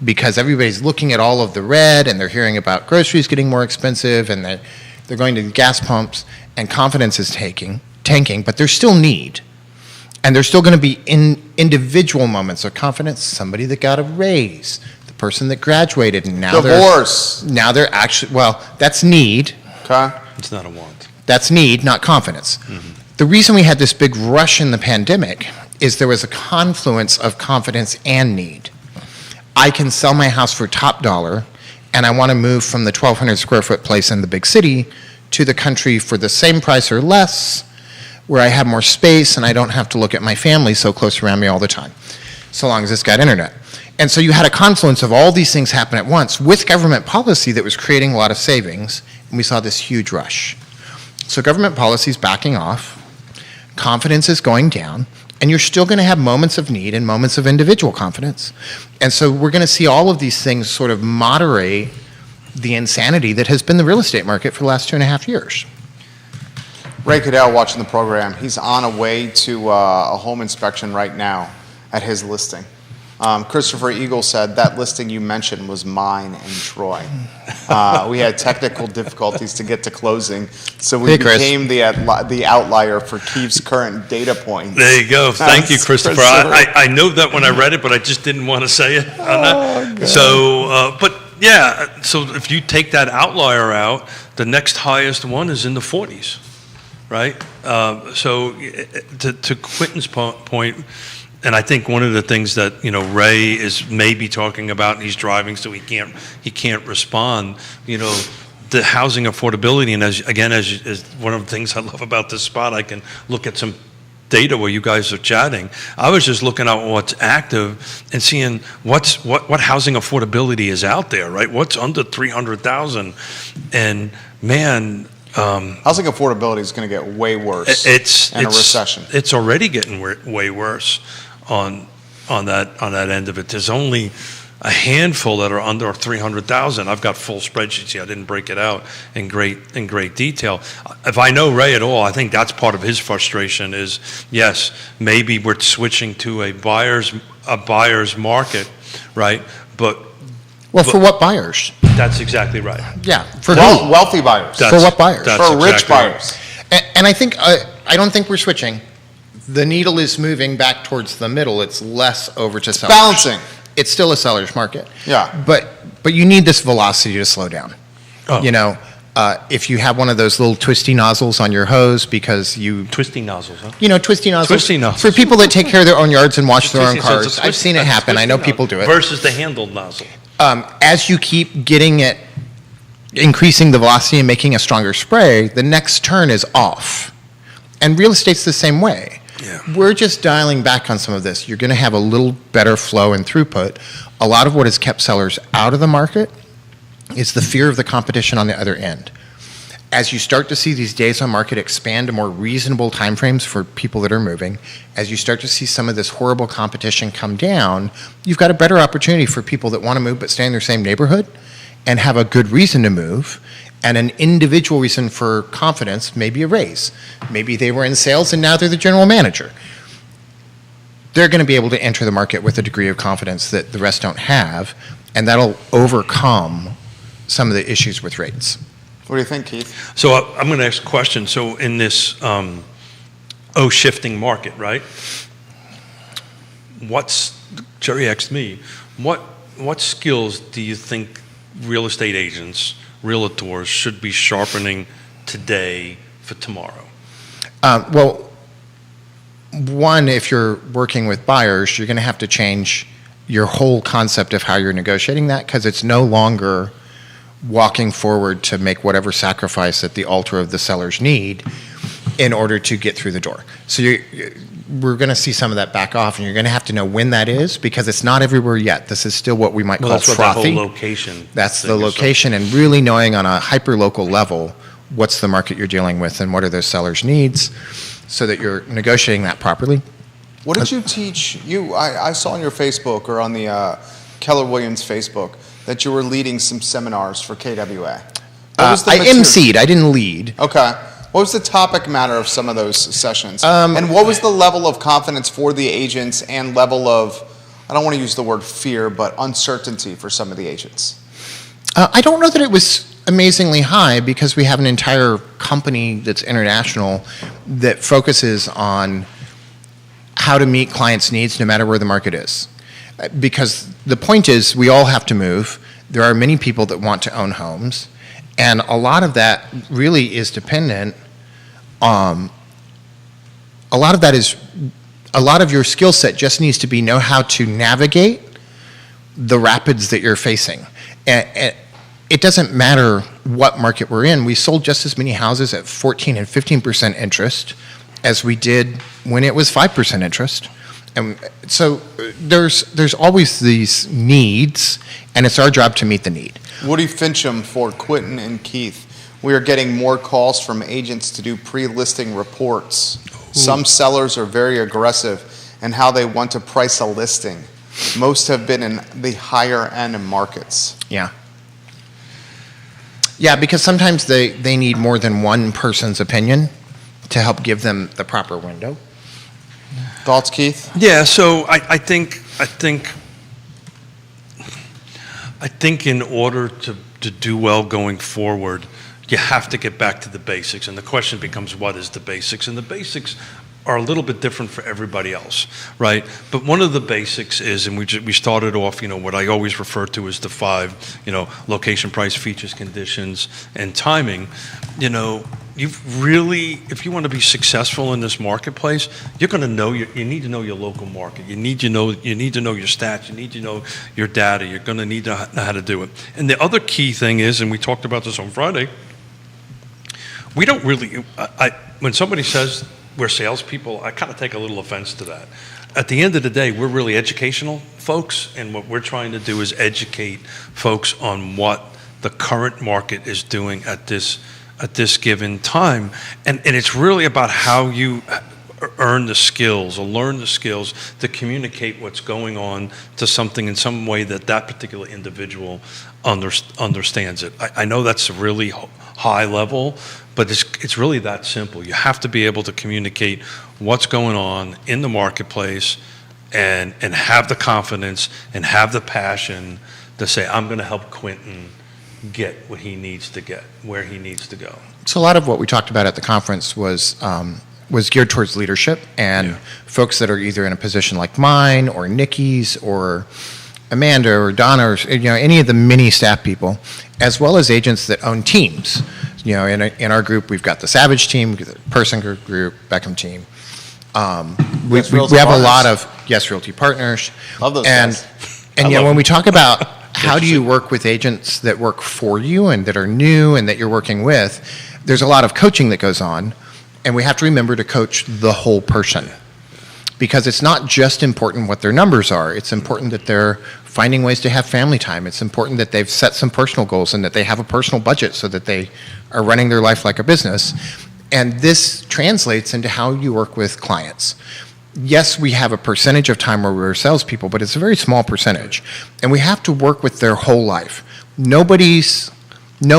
because everybody's looking at all of the red, and they're hearing about groceries getting more expensive, and they're going to the gas pumps, and confidence is tanking, but there's still need. And there's still going to be individual moments of confidence. Somebody that got a raise, the person that graduated, and now Divorce. they're actually, well, that's need. Okay. It's not a want. That's need, not confidence. The reason we had this big rush in the pandemic is there was a confluence of confidence and need. I can sell my house for top dollar, and I want to move from the 1,200 square foot place in the big city to the country for the same price or less, where I have more space and I don't have to look at my family so close around me all the time, so long as it's got internet. And so you had a confluence of all these things happen at once with government policy that was creating a lot of savings, and we saw this huge rush. So government policy is backing off, confidence is going down, and you're still going to have moments of need and moments of individual confidence. And so we're going to see all of these things sort of moderate the insanity that has been the real estate market for the last 2.5 years. Ray Cadell watching the program. He's on a way to a home inspection right now at his listing. Christopher Eagle said that listing you mentioned was mine and Troy. We had technical difficulties to get to closing, so we Hey, Chris. became the outlier for Keith's current data points. There you go. Thank you, That's Christopher. I know that when I read it, but I just didn't want to say it on that. So, but yeah, so if you take that outlier out, the next highest one is in the 40s, right? So to Quentin's point, and I think one of the things that, Ray is maybe talking about, and he's driving, so he can't respond, the housing affordability, and as one of the things I love about this spot, I can look at some data where you guys are chatting. I was just looking at what's active and seeing what housing affordability is out there, right? What's under 300,000, and man. Housing affordability is going to get way worse in a recession. It's already getting way worse on that end of it. There's only a handful that are under 300,000. I've got full spreadsheets here. I didn't break it out in great detail. If I know Ray at all, I think that's part of his frustration is, yes, maybe we're switching to a buyer's market, right? But for what buyers? That's exactly right. Yeah, for Wealthy buyers. For what buyers? For rich buyers. And I think I don't think we're switching. The needle is moving back towards the middle. It's less over to sellers. Balancing. It's still a seller's market. Yeah. But you need this velocity to slow down. Oh. You know, if you have one of those little twisty nozzles on your hose because Twisty nozzles, huh? you know, twisty nozzles. Twisty nozzles. For people that take care of their own yards and wash their own Twisty- so it's cars. a I've twisty- seen it a happen. I twisty know nozzle people do it. Versus the handled nozzle. As you keep getting it, increasing the velocity and making a stronger spray, the next turn is off. And real estate's the same way. Yeah. We're just dialing back on some of this. You're going to have a little better flow and throughput. A lot of what has kept sellers out of the market is the fear of the competition on the other end. As you start to see these days on market expand to more reasonable timeframes for people that are moving, as you start to see some of this horrible competition come down, you've got a better opportunity for people that want to move but stay in their same neighborhood and have a good reason to move and an individual reason for confidence, maybe a raise. Maybe they were in sales and now they're the general manager. They're going to be able to enter the market with a degree of confidence that the rest don't have, and that'll overcome some of the issues with rates. What do you think, Keith? So I'm going to ask a question. So in this shifting market, right? Jerry asked me, what skills do you think real estate agents, realtors should be sharpening today for tomorrow? Well, one, if you're working with buyers, you're going to have to change your whole concept of how you're negotiating that, because it's no longer walking forward to make whatever sacrifice at the altar of the seller's need in order to get through the door. So we're going to see some of that back off, and you're going to have to know when that is, because it's not everywhere yet. This is still what we might call That's what frothy. that whole location. That's thing the is. location, and really knowing on a hyper-local level what's the market you're dealing with and what are those sellers' needs, so that you're negotiating that properly. What did you teach? I saw on your Facebook or on the Keller Williams Facebook that you were leading some seminars for KWA. What was the I material? emceed, I didn't lead. Okay. What was the topic matter of some of those sessions? And what was the level of confidence for the agents and level of, I don't want to use the word fear, but uncertainty for some of the agents? I don't know that it was amazingly high, because we have an entire company that's international that focuses on how to meet clients' needs no matter where the market is. Because the point is, we all have to move. There are many people that want to own homes, and a lot of that really is dependent. A lot of that is, a lot of your skill set just needs to be know how to navigate the rapids that you're facing. And it doesn't matter what market we're in. We sold just as many houses at 14 and 15% interest as we did when it was 5% interest. And so there's always these needs, and it's our job to meet the need. Woody Fincham for Quentin and Keith. We are getting more calls from agents to do pre-listing reports. Some sellers are very aggressive in how they want to price a listing. Most have been in the higher end markets. Yeah. Yeah, because sometimes they need more than one person's opinion to help give them the proper window. Thoughts, Keith? Yeah, so I think in order to do well going forward, you have to get back to the basics, and the question becomes, what is the basics? And the basics are a little bit different for everybody else, right? But one of the basics is, and we started off, what I always refer to as the 5, location, price, features, conditions, and timing. If you want to be successful in this marketplace, you're going to know you need to know your local market. You need to know your stats. You need to know your data. You're going to need to know how to do it. And the other key thing is, and we talked about this on Friday, we don't really. When somebody says we're salespeople, I kind of take a little offense to that. At the end of the day, we're really educational folks, and what we're trying to do is educate folks on what the current market is doing at this given time. And it's really about how you earn the skills or learn the skills to communicate what's going on to something in some way that particular individual understands it. I know that's a really high level, but it's really that simple. You have to be able to communicate what's going on in the marketplace and have the confidence and have the passion to say, I'm going to help Quentin get what he needs to get, where he needs to go. So a lot of what we talked about at the conference was geared towards leadership and folks that are either in a position like mine or Nikki's or Amanda or Donna or any of the mini staff people, as well as agents that own teams. In our group, we've got the Savage team, the Person group, Beckham team. We have a lot of Yes Realty partners. Love those and, guys. And when we talk about how do you work with agents that work for you and that are new and that you're working with, there's a lot of coaching that goes on, and we have to remember to coach the whole person. Because it's not just important what their numbers are, it's important that they're finding ways to have family time. It's important that they've set some personal goals and that they have a personal budget so that they are running their life like a business. And this translates into how you work with clients. Yes, we have a percentage of time where we're salespeople, but it's a very small percentage. And we have to work with their whole life. No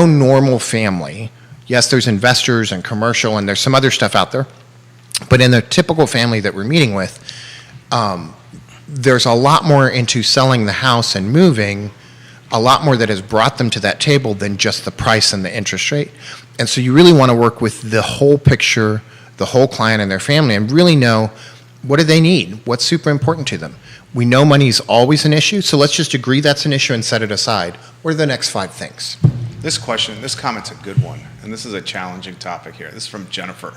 normal family. Yes, there's investors and commercial and there's some other stuff out there. But in the typical family that we're meeting with, there's a lot more into selling the house and moving, a lot more that has brought them to that table than just the price and the interest rate. And so you really want to work with the whole picture, the whole client and their family, and really know what do they need, what's super important to them. We know money's always an issue, so let's just agree that's an issue and set it aside. What are the next 5 things? This comment's a good one, and this is a challenging topic here. This is from Jennifer.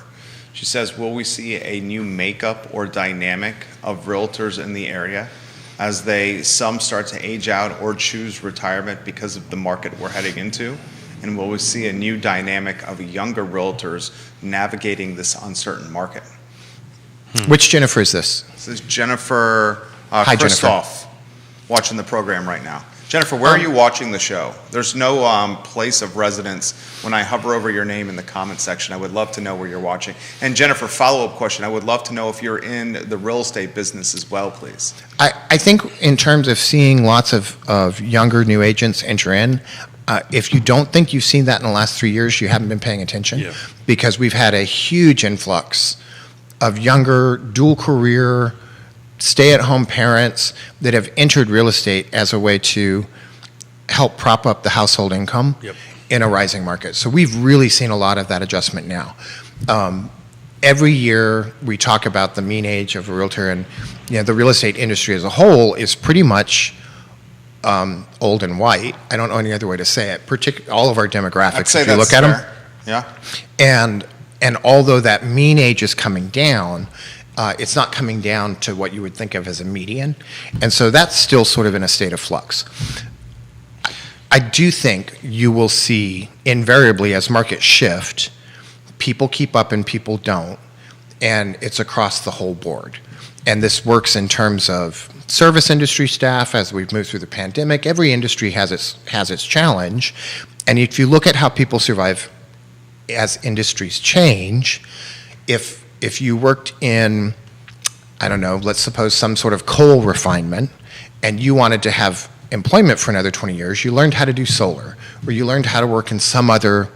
She says, will we see a new makeup or dynamic of realtors in the area as some start to age out or choose retirement because of the market we're heading into? And will we see a new dynamic of younger realtors navigating this uncertain market? Which Jennifer is this? This is Jennifer Hi, Christoph, watching the program right now. Jennifer, where are you watching the show? There's no place of residence. When I hover over your name in the comment section, I would love to know where you're watching. And Jennifer, follow-up question. I would love to know if you're in the real estate business as well, please. I think in terms of seeing lots of younger new agents enter in, if you don't think you've seen that in the last 3 years, you haven't been paying attention. Yeah. Because we've had a huge influx of younger, dual career, stay-at-home parents that have entered real estate as a way to help prop up the household income in a rising market. So we've really seen a lot of that adjustment now. Every year we talk about the mean age of a realtor, and the real estate industry as a whole is pretty much old and white. I don't know any other way to say it. All of our demographics, I'd say if you that's look at fair. them. Yeah. And although that mean age is coming down, it's not coming down to what you would think of as a median. And so that's still sort of in a state of flux. I do think you will see invariably as markets shift, people keep up and people don't, and it's across the whole board. And this works in terms of service industry staff as we've moved through the pandemic. Every industry has its challenge. And if you look at how people survive as industries change, if you worked in, I don't know, let's suppose some sort of coal refinement, and you wanted to have employment for another 20 years, you learned how to do solar, or you learned how to work in some other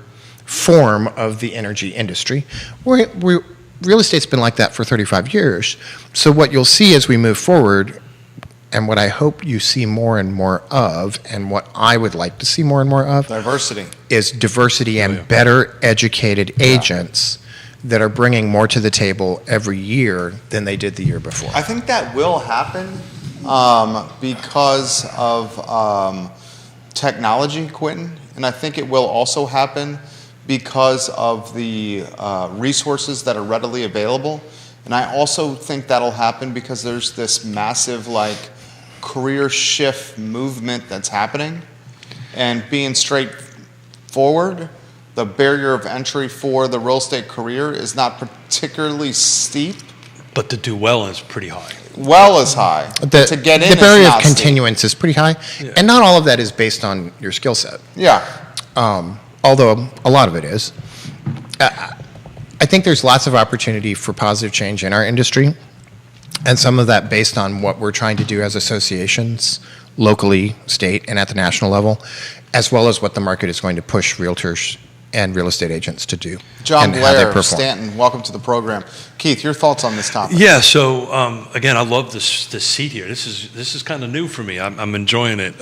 form of the energy industry. Real estate's been like that for 35 years. So what you'll see as we move forward, and what I hope you see more and more of, and what I would like to see more and more of, Diversity. is diversity and better educated agents that are bringing more to the table every year than they did the year before. I think that will happen because of technology, Quentin, and I think it will also happen because of the resources that are readily available. And I also think that'll happen because there's this massive career shift movement that's happening. And being straightforward, the barrier of entry for the real estate career is not particularly steep. But to do well is pretty high. Well as high. To get in the barrier is of not steep. continuance is pretty high, Yeah. and not all of that is based on your skill set. Yeah. Although a lot of it is. I think there's lots of opportunity for positive change in our industry, and some of that based on what we're trying to do as associations, locally, state, and at the national level, as well as what the market is going to push realtors and real estate agents to do. John and how they Blair, perform. Stanton, welcome to the program. Keith, your thoughts on this topic? Yeah. So again, I love this seat here. This is kind of new for me. I'm enjoying it.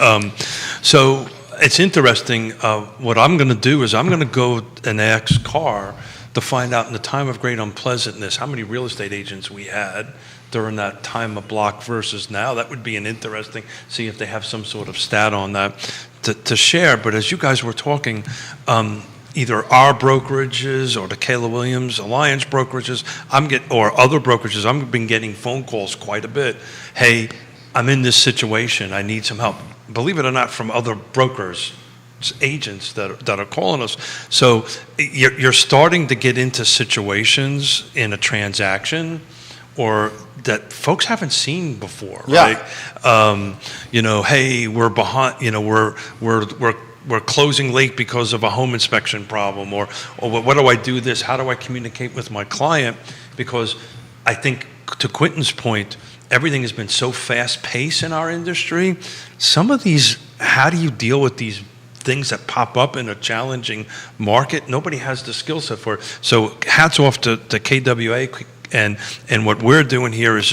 So it's interesting. What I'm going to do is I'm going to go and ask Carr to find out in the time of great unpleasantness how many real estate agents we had during that time of block versus now. That would be an interesting, see if they have some sort of stat on that to share. But as you guys were talking, either our brokerages or the Kayla Williams Alliance brokerages, or other brokerages, I've been getting phone calls quite a bit. Hey, I'm in this situation. I need some help. Believe it or not, from other brokers, agents that are calling us. So you're starting to get into situations in a transaction or that folks haven't seen before, Yeah. right? Hey, we're behind, we're closing late because of a home inspection problem, or what do I do this? How do I communicate with my client? Because I think, to Quentin's point, everything has been so fast-paced in our industry. Some of these, how do you deal with these things that pop up in a challenging market? Nobody has the skill set for it. So hats off to KWA, and what we're doing here is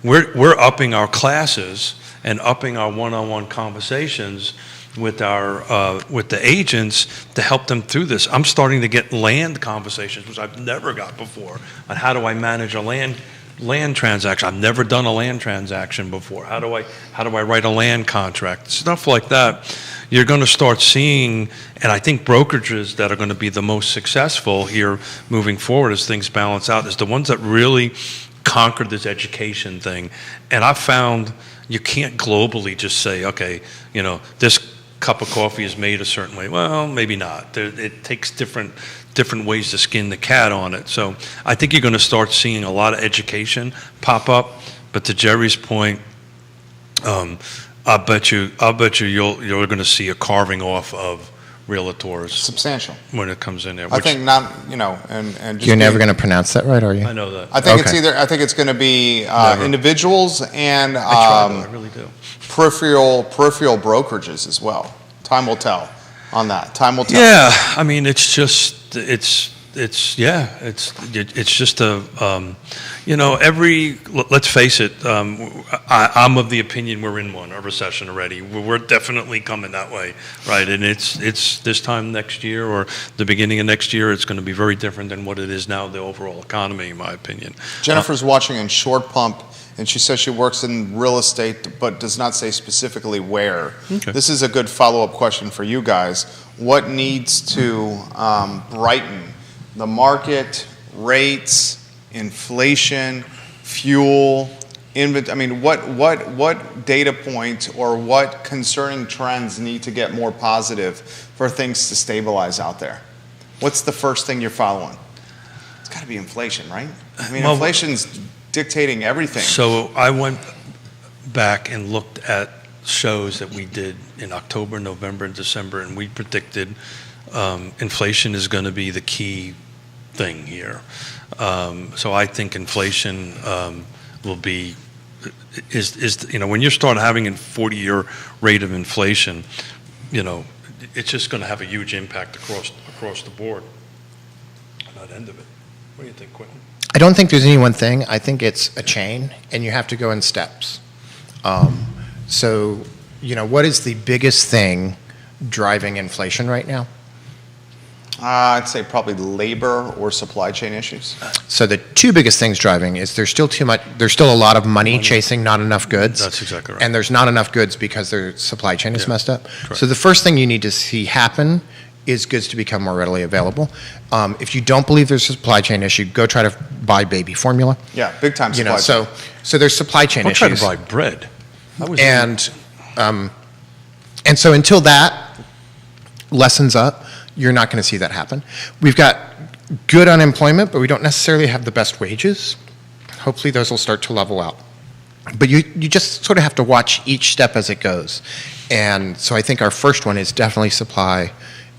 we're upping our classes and upping our one-on-one conversations with the agents to help them through this. I'm starting to get land conversations, which I've never got before, on how do I manage a land transaction. I've never done a land transaction before. How do I write a land contract? Stuff like that. You're going to start seeing, and I think brokerages that are going to be the most successful here moving forward as things balance out is the ones that really conquered this education thing. And I've found you can't globally just say, okay, this cup of coffee is made a certain way. Well, maybe not. It takes different ways to skin the cat on it. So I think you're going to start seeing a lot of education pop up. But to Jerry's point, I'll bet you you're going to see a carving off of realtors Substantial. when it comes in there. I think not, and just You're never going to pronounce that right, are you? I know that. I think Okay. I think it's going to be Never. individuals and I try though, I really do. peripheral brokerages as well. Time will tell on that. Time will tell. Yeah, I mean, it's just let's face it, I'm of the opinion we're in a recession already. We're definitely coming that way, right? And it's this time next year or the beginning of next year, it's going to be very different than what it is now, the overall economy, in my opinion. Jennifer's watching in Short Pump, and she says she works in real estate, but does not say specifically where. Okay. This is a good follow-up question for you guys. What needs to brighten the market, rates, inflation, fuel, what data points or what concerning trends need to get more positive for things to stabilize out there? What's the first thing you're following? It's got to be inflation, right? Well, Inflation's dictating everything. So I went back and looked at shows that we did in October, November, and December, and we predicted inflation is going to be the key thing here. So I think inflation will be when you start having a 40-year rate of inflation, it's just going to have a huge impact across the board. That end of it. What do you think, Quentin? I don't think there's any one thing. I think it's a chain, and you have to go in steps. What is the biggest thing driving inflation right now? I'd say probably labor or supply chain issues. So the two biggest things driving is there's still a lot of money chasing not enough goods. That's exactly right. And there's not enough goods because their supply chain is Yeah, messed up. correct. So the first thing you need to see happen is goods to become more readily available. If you don't believe there's a supply chain issue, go try to buy baby formula. Yeah, big time You supply know, chain. so there's supply chain Don't try issues. to buy bread. I was And so until that lessens up, you're not going to see that happen. We've got good unemployment, but we don't necessarily have the best wages. Hopefully those will start to level out. But you just sort of have to watch each step as it goes. And so I think our first one is definitely supply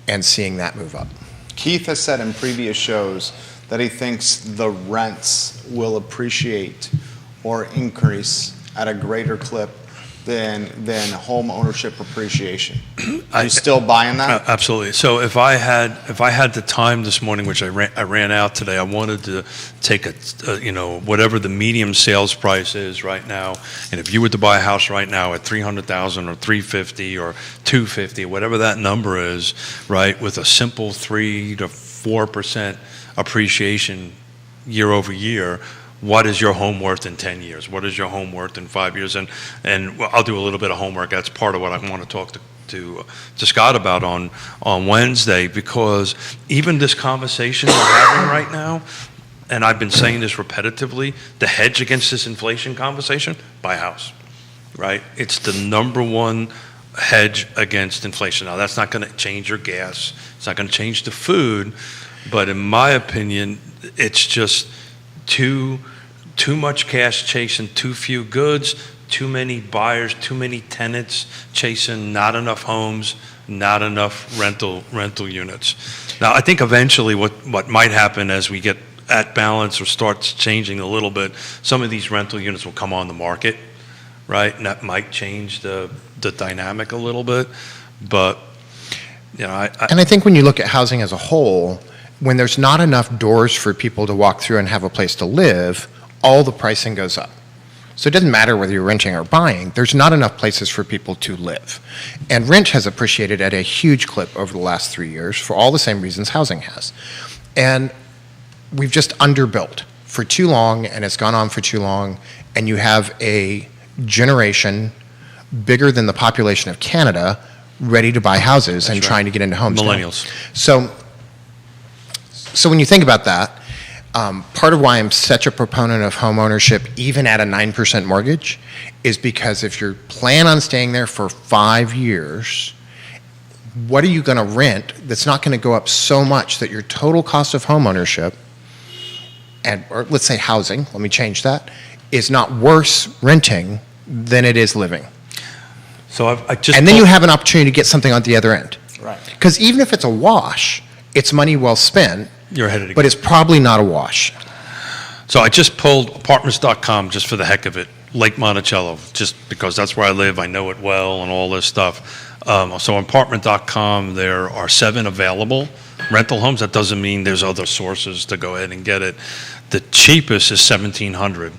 and seeing that move up. Keith has said in previous shows that he thinks the rents will appreciate or increase at a greater clip than home ownership appreciation. Are you still buying that? Absolutely. So if I had the time this morning, which I ran out today, I wanted to take whatever the medium sales price is right now, and if you were to buy a house right now at $300,000 or $350,000 or $250,000, whatever that number is, right, with a simple 3 to 4% appreciation year over year. What is your home worth in 10 years? What is your home worth in 5 years? And I'll do a little bit of homework. That's part of what I want to talk to Scott about on Wednesday, because even this conversation we're having right now, and I've been saying this repetitively, the hedge against this inflation conversation, buy a house, right? It's the number one hedge against inflation. Now, that's not going to change your gas. It's not going to change the food. But in my opinion, it's just too much cash chasing too few goods, too many buyers, too many tenants chasing not enough homes, not enough rental units. Now, I think eventually what might happen as we get at balance or starts changing a little bit, some of these rental units will come on the market, right? And that might change the dynamic a little bit. But, And I think when you look at housing as a whole, when there's not enough doors for people to walk through and have a place to live, all the pricing goes up. So it doesn't matter whether you're renting or buying, there's not enough places for people to live. And rent has appreciated at a huge clip over the last 3 years for all the same reasons housing has. And we've just underbuilt for too long, and it's gone on for too long, and you have a generation bigger than the population of Canada ready to buy houses and right. trying to get into homes now. Millennials. So when you think about that, part of why I'm such a proponent of home ownership, even at a 9% mortgage, is because if you plan on staying there for 5 years, what are you going to rent that's not going to go up so much that your total cost of home ownership, or let's say housing, let me change that, is not worse renting than it is living. so I just And then you have an opportunity to get something on the other end. Right. Because even if it's a wash, it's money well spent, you're ahead of the but game. it's probably not a wash. So I just pulled apartments.com just for the heck of it, Lake Monticello, just because that's where I live. I know it well and all this stuff. So on apartment.com, there are 7 available rental homes. That doesn't mean there's other sources to go ahead and get it. The cheapest is $1,700.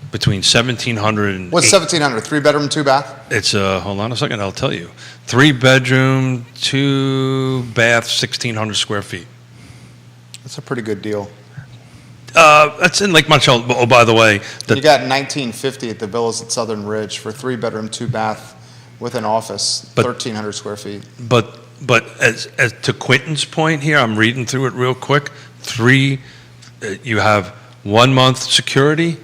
Between $1,700 and What's 1,700? 3-bedroom, 2-bath? It's hold on a second, I'll tell you. 3-bedroom, 2-bath, 1,600 square feet. That's a pretty good deal. That's in Lake Monticello. Oh, by the way, You got 1950 at the Villas at Southern Ridge for 3-bedroom, 2-bath with an office, But- 1,300 square feet. but as to Quentin's point here, I'm reading through it real quick. You have 1 month security,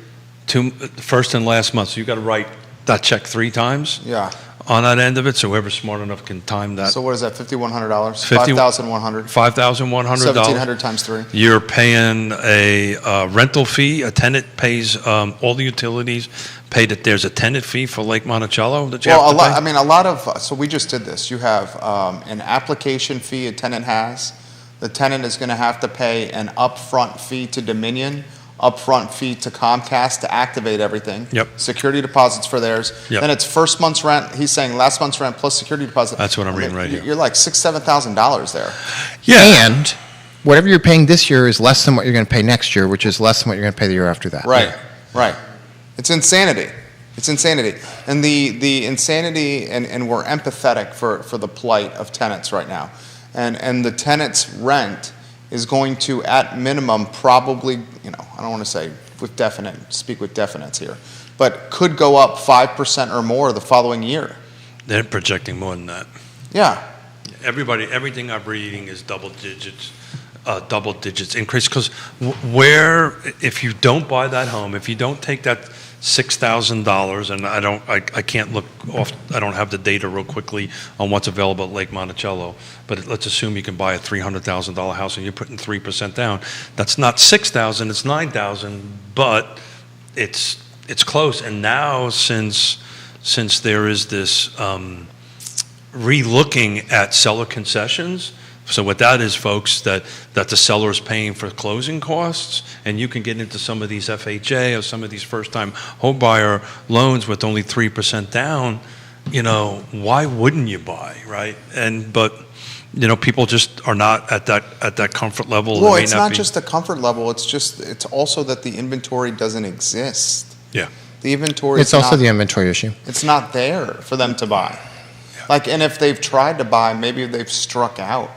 first and last month. So you got to write that check 3 times Yeah. on that end of it. So whoever's smart enough can time that. So what is that, $5,100? 50 $5,100. $5,100. 1,700 times 3. You're paying a rental fee. A tenant pays all the utilities. There's a tenant fee for Lake Monticello that you Well, have to pay. a lot of, so we just did this. You have an application fee a tenant has. The tenant is going to have to pay an upfront fee to Dominion, upfront fee to Comcast to activate everything. Yep. Security deposits for theirs. Yep. Then it's first month's rent. He's saying last month's rent plus security deposit. That's what I'm reading right here. You're like $6,000, $7,000 there. Yeah. And whatever you're paying this year is less than what you're going to pay next year, which is less than what you're going to pay the year after that. Right, right. It's insanity. It's insanity. And the insanity, and we're empathetic for the plight of tenants right now. and the tenant's rent is going to, at minimum, probably, I don't want to say speak with definites here, but could go up 5% or more the following year. They're projecting more than that. Yeah. Everything I'm reading is double digits increase, because if you don't buy that home, if you don't take that $6,000, and I can't look off, I don't have the data real quickly on what's available at Lake Monticello, but let's assume you can buy a $300,000 house and you're putting 3% down. That's not $6,000, it's $9,000, but it's close. And now since there is this re-looking at seller concessions. So what that is, folks, that the seller is paying for closing costs, and you can get into some of these FHA or some of these first-time home buyer loans with only 3% down. Why wouldn't you buy, right? But people just are not at that comfort level. Well, it's not just the comfort level. It's also that the inventory doesn't exist. Yeah. The inventory. It's also the inventory issue. It's not there for them to buy. And if they've tried to buy, maybe they've struck out.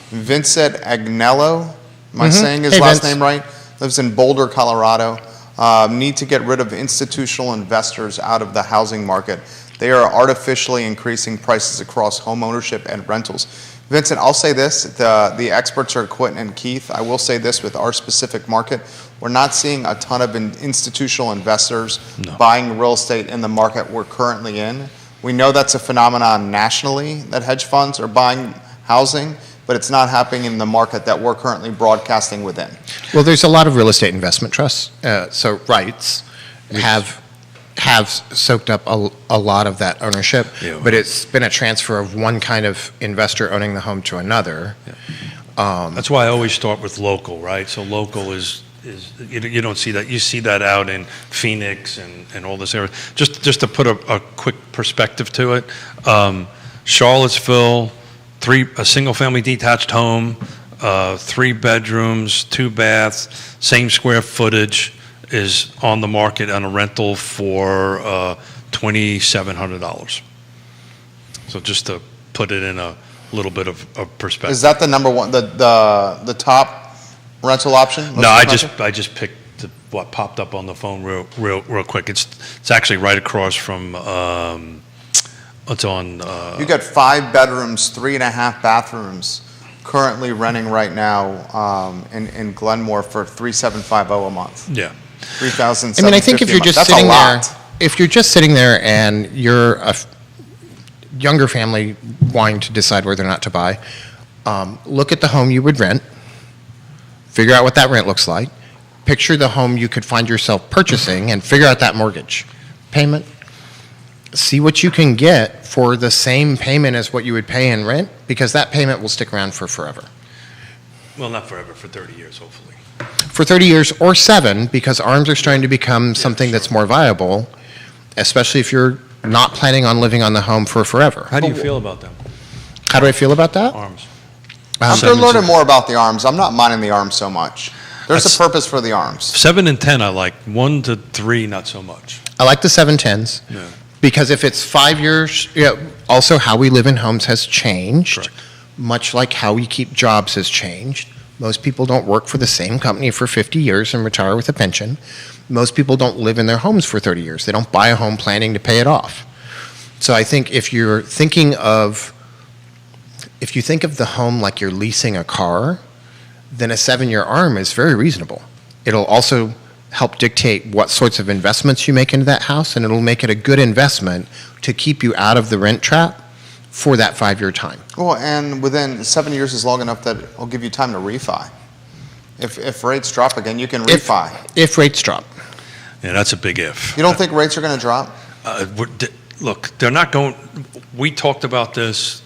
Vincent Agnello, am I saying his last name right? Lives in Boulder, Colorado. Need to get rid of institutional investors out of the housing market. They are artificially increasing prices across home ownership and rentals. Vincent, I'll say this, the experts are Quentin and Keith. I will say this with our specific market, we're not seeing a ton of institutional investors buying real estate in the market we're currently in. We know that's a phenomenon nationally, that hedge funds are buying housing, but it's not happening in the market that we're currently broadcasting within. Well, there's a lot of real estate investment trusts, so REITs have soaked up a lot of that ownership, but it's been a transfer of one kind of investor owning the home to another. That's why I always start with local, right? So local is you don't see that. You see that out in Phoenix and all this area. Just to put a quick perspective to it, Charlottesville, a single-family detached home, 3 bedrooms, 2 baths, same square footage, is on the market on a rental for $2,700. So just to put it in a little bit of perspective. Is that the number one, the top rental option? No, I just picked what popped up on the phone real quick. It's actually right across from it's on. You got 5 bedrooms, 3.5 bathrooms, currently renting right now in Glenmore for $3,750 a month. Yeah. $3,750. I mean, I think if you're just sitting there, and you're a younger family wanting to decide whether or not to buy, look at the home you would rent, figure out what that rent looks like, picture the home you could find yourself purchasing, and figure out that mortgage payment. See what you can get for the same payment as what you would pay in rent, because that payment will stick around for forever. Well, not forever, for 30 years, hopefully. For 30 years or 7, because ARMs are starting to become something that's more viable, especially if you're not planning on living on the home for forever. How do you feel about them? How do I feel about that? ARMs. After learning more about the ARMs, I'm not minding the ARMs so much. There's a purpose for the ARMs. 7 and 10 I like. 1 to 3 not so much. I like the 710s. Yeah. Because if it's 5 years, also how we live in homes has changed, Correct. much like how we keep jobs has changed. Most people don't work for the same company for 50 years and retire with a pension. Most people don't live in their homes for 30 years. They don't buy a home planning to pay it off. So I think if you think of the home like you're leasing a car, then a 7-year ARM is very reasonable. It'll also help dictate what sorts of investments you make into that house, and it'll make it a good investment to keep you out of the rent trap for that 5-year time. Well, and within 7 years is long enough that it'll give you time to refi. If rates drop again, you can refi. If rates drop. Yeah, that's a big if. You don't think rates are going to drop? Look, they're not going. We talked about this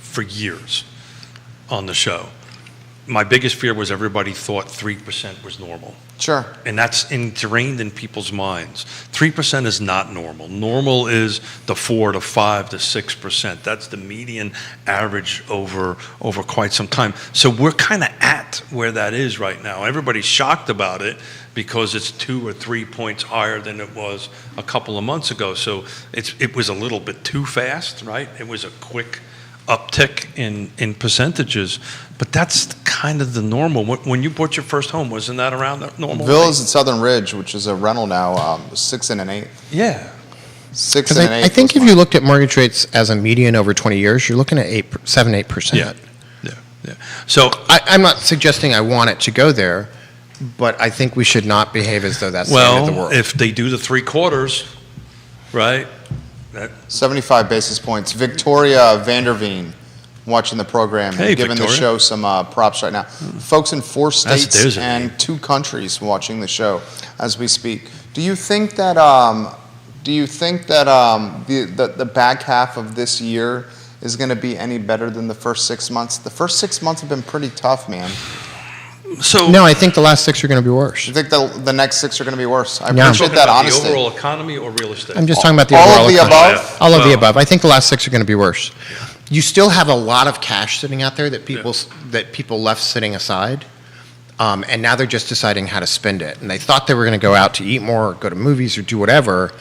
for years on the show. My biggest fear was everybody thought 3% was normal. Sure. And that's ingrained in people's minds. 3% is not normal. Normal is the 4 to 5 to 6%. That's the median average over quite some time. So we're kind of at where that is right now. Everybody's shocked about it because it's 2 or 3 points higher than it was a couple of months ago. So it was a little bit too fast, right? It was a quick uptick in percentages, but that's kind of the normal. When you bought your first home, wasn't that around the normal? Villas at Southern Ridge, which is a rental now, 6 and an 8. Yeah. 6 Because and an 8. I think was if you looked at mortgage rates as a median over 20 years, you're looking at 7-8%. Yeah. Yeah. So I'm not suggesting I want it to go there, but I think we should not behave as though that's the end of the well, world. if they do the 3/4, right? That, 75 basis points. Victoria Vanderveen watching the program, Hey, and giving the Victoria. show some props right now. Folks in 4 states there's a and name. 2 countries watching the show as we speak. Do you think that the back half of this year is going to be any better than the first 6 months? The first 6 months have been pretty tough, man. so No, I think the last 6 are going to be worse. Do you think the next 6 are going to be worse? I No. appreciate talking that about honesty. the overall economy or real estate? I'm just talking about the All overall of the economy. above? All of the Well- above. I think the last 6 are going to be worse. You still have a lot of cash sitting out there that people left sitting aside, and now they're just deciding how to spend it. And they thought they were going to go out to eat more, or go to movies, or do whatever,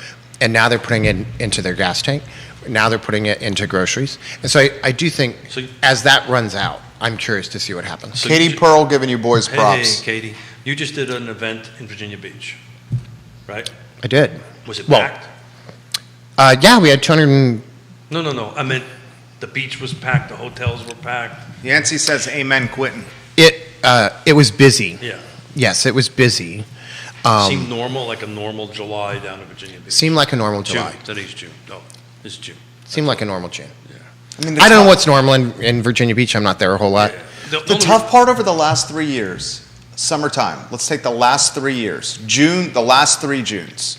and now they're putting it into their gas tank. Now they're putting it into groceries. And so I do think So- as that runs out, I'm curious to see what happens. So Katie you- Pearl giving you boys Hey, props. Katie, you just did an event in Virginia Beach, right? I did. Was it Well, packed? Yeah, we had 200. No. I meant the beach was packed, the hotels were packed. Yancey says amen, Quentin. It was busy. Yeah. Yes, it was busy. Seemed normal, like a normal July down in Virginia Beach. Seemed like a normal June. July. Today's June. No, it's June. Seemed like a normal June. I mean, I don't know what's normal in Virginia Beach. I'm not there a whole lot. The tough part over the last 3 years, summertime. Let's take the last 3 years. The last 3 Junes.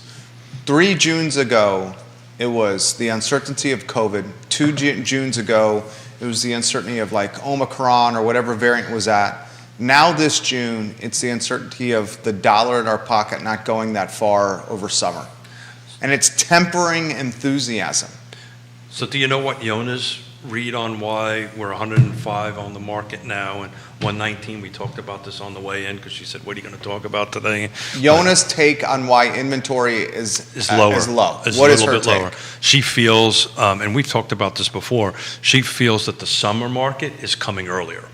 3 Junes ago, it was the uncertainty of COVID. 2 Junes ago, it was the uncertainty of like Omicron or whatever variant was at. Now this June, it's the uncertainty of the dollar in our pocket not going that far over summer. And it's tempering enthusiasm. So do you know what Yona's read on why we're 105 on the market now and 119? We talked about this on the way in because she said, what are you going to talk about today? Yona's take on why inventory is Lower. Is low. Is What a is little her bit take? lower. She feels, and we've talked about this before, she feels that the summer market is coming earlier,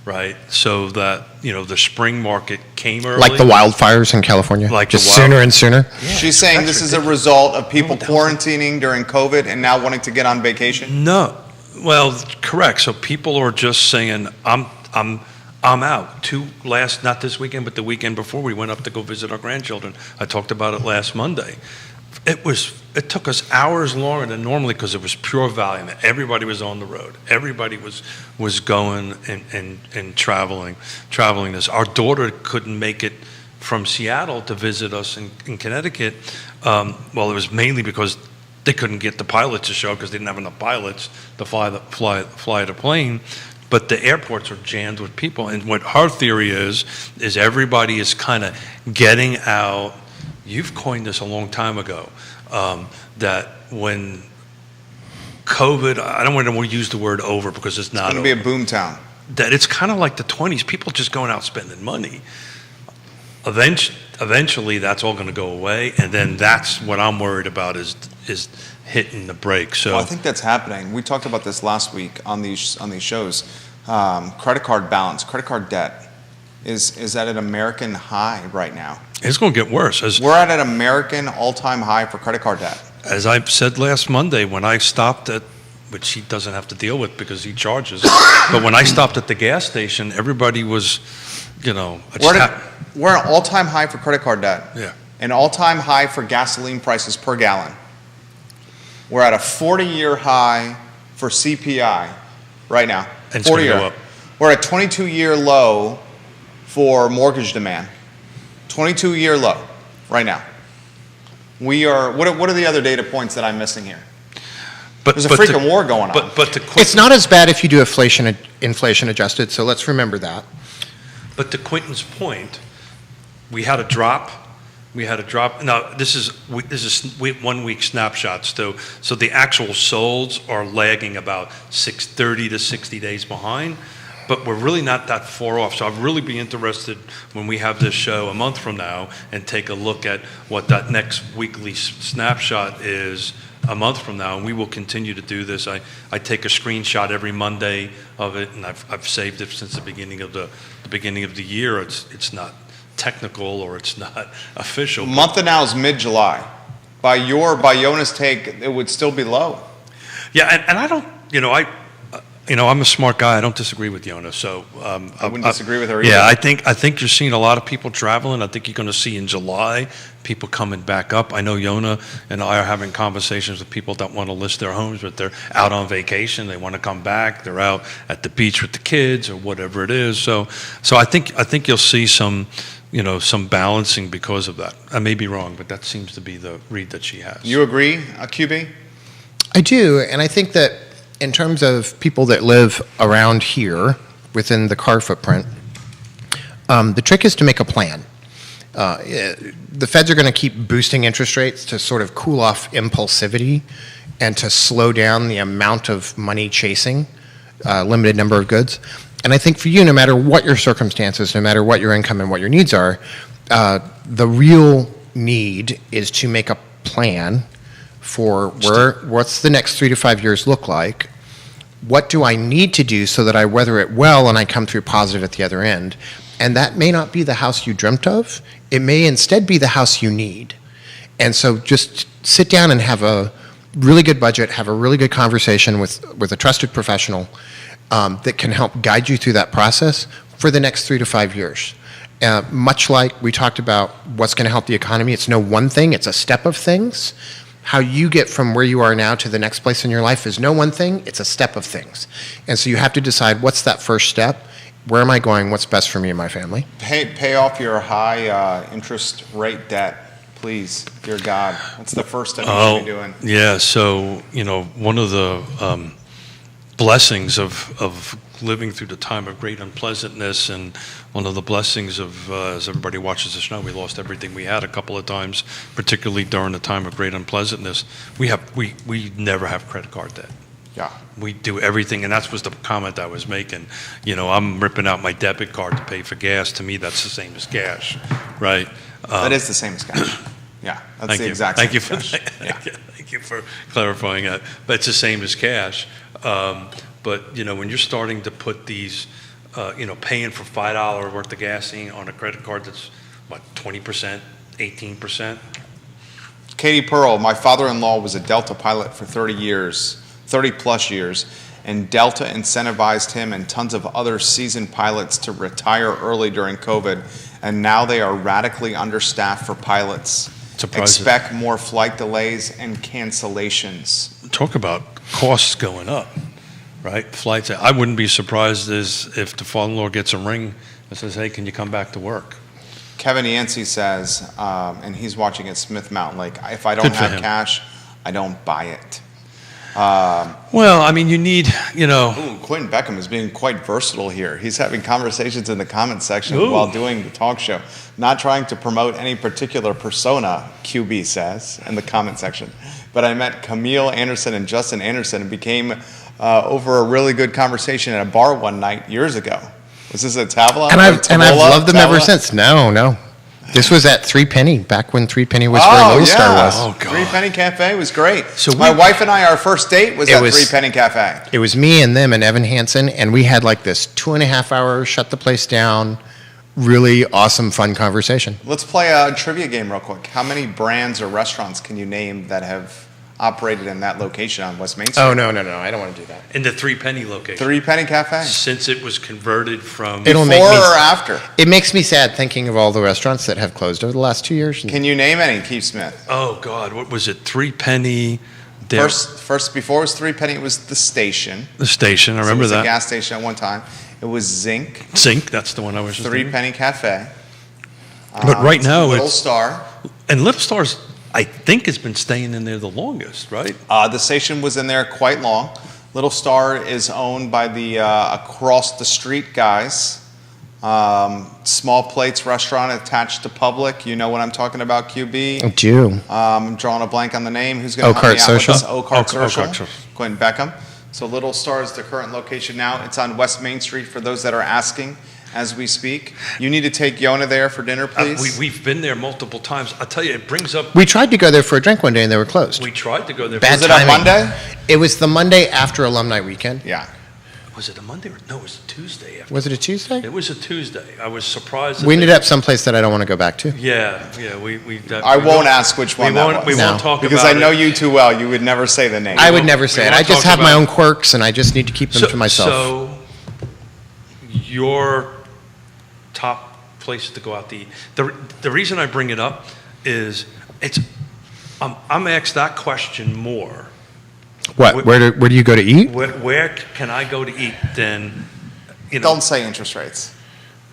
right? So that, the spring market came early. Like the wildfires in California. Like the just wild- sooner and sooner. Yeah, She's saying that's this is a ridiculous. result of people quarantining during COVID and now wanting to get on vacation? No, well, correct. So people are just saying, I'm out. Not this weekend, but the weekend before, we went up to go visit our grandchildren. I talked about it last Monday. It took us hours longer than normally because it was pure volume. Everybody was on the road. Everybody was going and traveling this. Our daughter couldn't make it from Seattle to visit us in Connecticut. Well, it was mainly because they couldn't get the pilots to show because they didn't have enough pilots to fly the plane. But the airports are jammed with people. And what her theory is everybody is kind of getting out. You've coined this a long time ago, that when COVID, I don't want to use the word over because it's not It's going to be over, a boom town. that it's kind of like the 20s, people just going out spending money. Eventually, that's all going to go away, and then that's what I'm worried about is hitting the brakes. So Well, I think that's happening. We talked about this last week on these shows. Credit card balance, credit card debt is at an American high right now. it's going to get worse. We're at an American all-time high for credit card debt. As I said last Monday, when I stopped at, which he doesn't have to deal with because he charges, but when I stopped at the gas station, everybody was, We're at an all-time high for credit card debt. Yeah. An all-time high for gasoline prices per gallon. We're at a 40-year high for CPI right now. And it's gonna 40-year. go up. We're at a 22-year low for mortgage demand. 22-year low right now. We are. What are the other data points that I'm missing here? but There's a but freaking to- war going on. But to It's not as bad if you do inflation adjusted, so let's remember that. But to Quentin's point, we had a drop. Now this is 1 week snapshots, though. So the actual solds are lagging about 30 to 60 days behind. But we're really not that far off. So I'd really be interested when we have this show a month from now and take a look at what that next weekly snapshot is a month from now, and we will continue to do this. I take a screenshot every Monday of it, and I've saved it since the beginning of the year. It's not technical or it's not official. Month of now is mid-July. By Yona's take, it would still be low. Yeah, and I don't, I'm a smart guy. I don't disagree with Yona. So I wouldn't disagree with her either. Yeah, I think you're seeing a lot of people traveling. I think you're going to see in July people coming back up. I know Yona and I are having conversations with people that want to list their homes, but they're out on vacation. They want to come back. They're out at the beach with the kids or whatever it is. So I think you'll see some balancing because of that. I may be wrong, but that seems to be the read that she has. You agree, QB? I do, and I think that in terms of people that live around here within the car footprint, the trick is to make a plan. The feds are going to keep boosting interest rates to sort of cool off impulsivity and to slow down the amount of money chasing limited number of goods. And I think for you, no matter what your circumstances, no matter what your income and what your needs are, the real need is to make a plan for what's the next 3 to 5 years look like. What do I need to do so that I weather it well and I come through positive at the other end? And that may not be the house you dreamt of. It may instead be the house you need. And so just sit down and have a really good budget, have a really good conversation with a trusted professional that can help guide you through that process for the next 3 to 5 years. Much like we talked about what's going to help the economy, it's no one thing, it's a step of things. How you get from where you are now to the next place in your life is no one thing, it's a step of things. And so you have to decide what's that first step, where am I going, what's best for me and my family. Pay off your high interest rate debt, please, dear God. That's the first step you should be doing. Yeah, so, one of the blessings of living through the time of great unpleasantness, and one of the blessings of, as everybody watches the snow, we lost everything we had a couple of times, particularly during the time of great unpleasantness. We never have credit card debt. Yeah. We do everything, and that was the comment I was making. I'm ripping out my debit card to pay for gas. To me, that's the same as cash, right? That is the same as cash. Yeah, that's the exact same as cash. Yeah. Thank you for clarifying that. But it's the same as cash. But when you're starting to put these, paying for $5 worth of gasoline on a credit card that's what 20%, 18%. Katie Pearl, my father-in-law was a Delta pilot for 30 plus years, and Delta incentivized him and tons of other seasoned pilots to retire early during COVID, and now they are radically understaffed for pilots. Surprising. Expect more flight delays and cancellations. Talk about costs going up, right? Flights. I wouldn't be surprised if the father-in-law gets a ring that says, "Hey, can you come back to work?" Kevin Yancey says, and he's watching at Smith Mountain Lake, if I don't have cash, I don't buy it. Well, I mean, you need, Ooh, Quentin Beckham is being quite versatile here. He's having conversations in the comment section while doing the talk show. Not trying to promote any particular persona, QB says, in the comment section. But I met Camille Anderson and Justin Anderson and became over a really good conversation at a bar one night years ago. Was this a Tavola? And I've loved them ever since. No. This was at Three Penny, back when Three Penny was where Little Star was. Oh, God. Three Penny Cafe was great. So my wife and I, our first date was at Three Penny Cafe. It was me and them and Evan Hansen, and we had like this 2.5 hour, shut the place down, really awesome, fun conversation. Let's play a trivia game real quick. How many brands or restaurants can you name that have operated in that location on West Main Street? Oh, no, I don't want to do that. In the Three Penny location. Three Penny Cafe? Since it was converted from... It'll Before or after? It makes me sad thinking of all the restaurants that have closed over the last 2 years. Can you name any, Keith Smith? Oh, God, what was it? Three Penny... First, before it was Three Penny, it was the station. The station, I So remember it was that. a gas station at one time. It was Zinc. Zinc, that's the one I was just Three thinking. Penny Cafe. But right now Little it's... Star. And Little Star's, I think, has been staying in there the longest, right? The station was in there quite long. Little Star is owned by the across the street guys. Small Plates restaurant attached to Public. You know what I'm talking about, QB? I do. I'm drawing a blank on the name. Who's going to Oak Heart Social? Oak Heart Oak Heart Social. Social. Quentin Beckham. So Little Star is the current location now. It's on West Main Street for those that are asking. as we speak. You need to take Yona there for dinner, please. We've been there multiple times. I'll tell you, it brings up, We tried to go there for a drink one day and they were closed. we tried to go there. Bad Was it on timing. Monday? It was the Monday after alumni weekend. Yeah. Was it a Monday or, no, it was a Tuesday. Was it a Tuesday? It was a Tuesday. I was surprised. that We they- ended up someplace that I don't want to go back to. Yeah, we. I won't ask which one that was. We No. won't talk about it. Because I know you too well. You would never say the name. I would never say we it. won't I just talk have my about- own quirks and I just need to keep them to myself. So, your top places to go out to eat. The reason I bring it up is I'm asked that question more. What? Where do you go to eat? Where can I go to eat then, Don't say interest rates.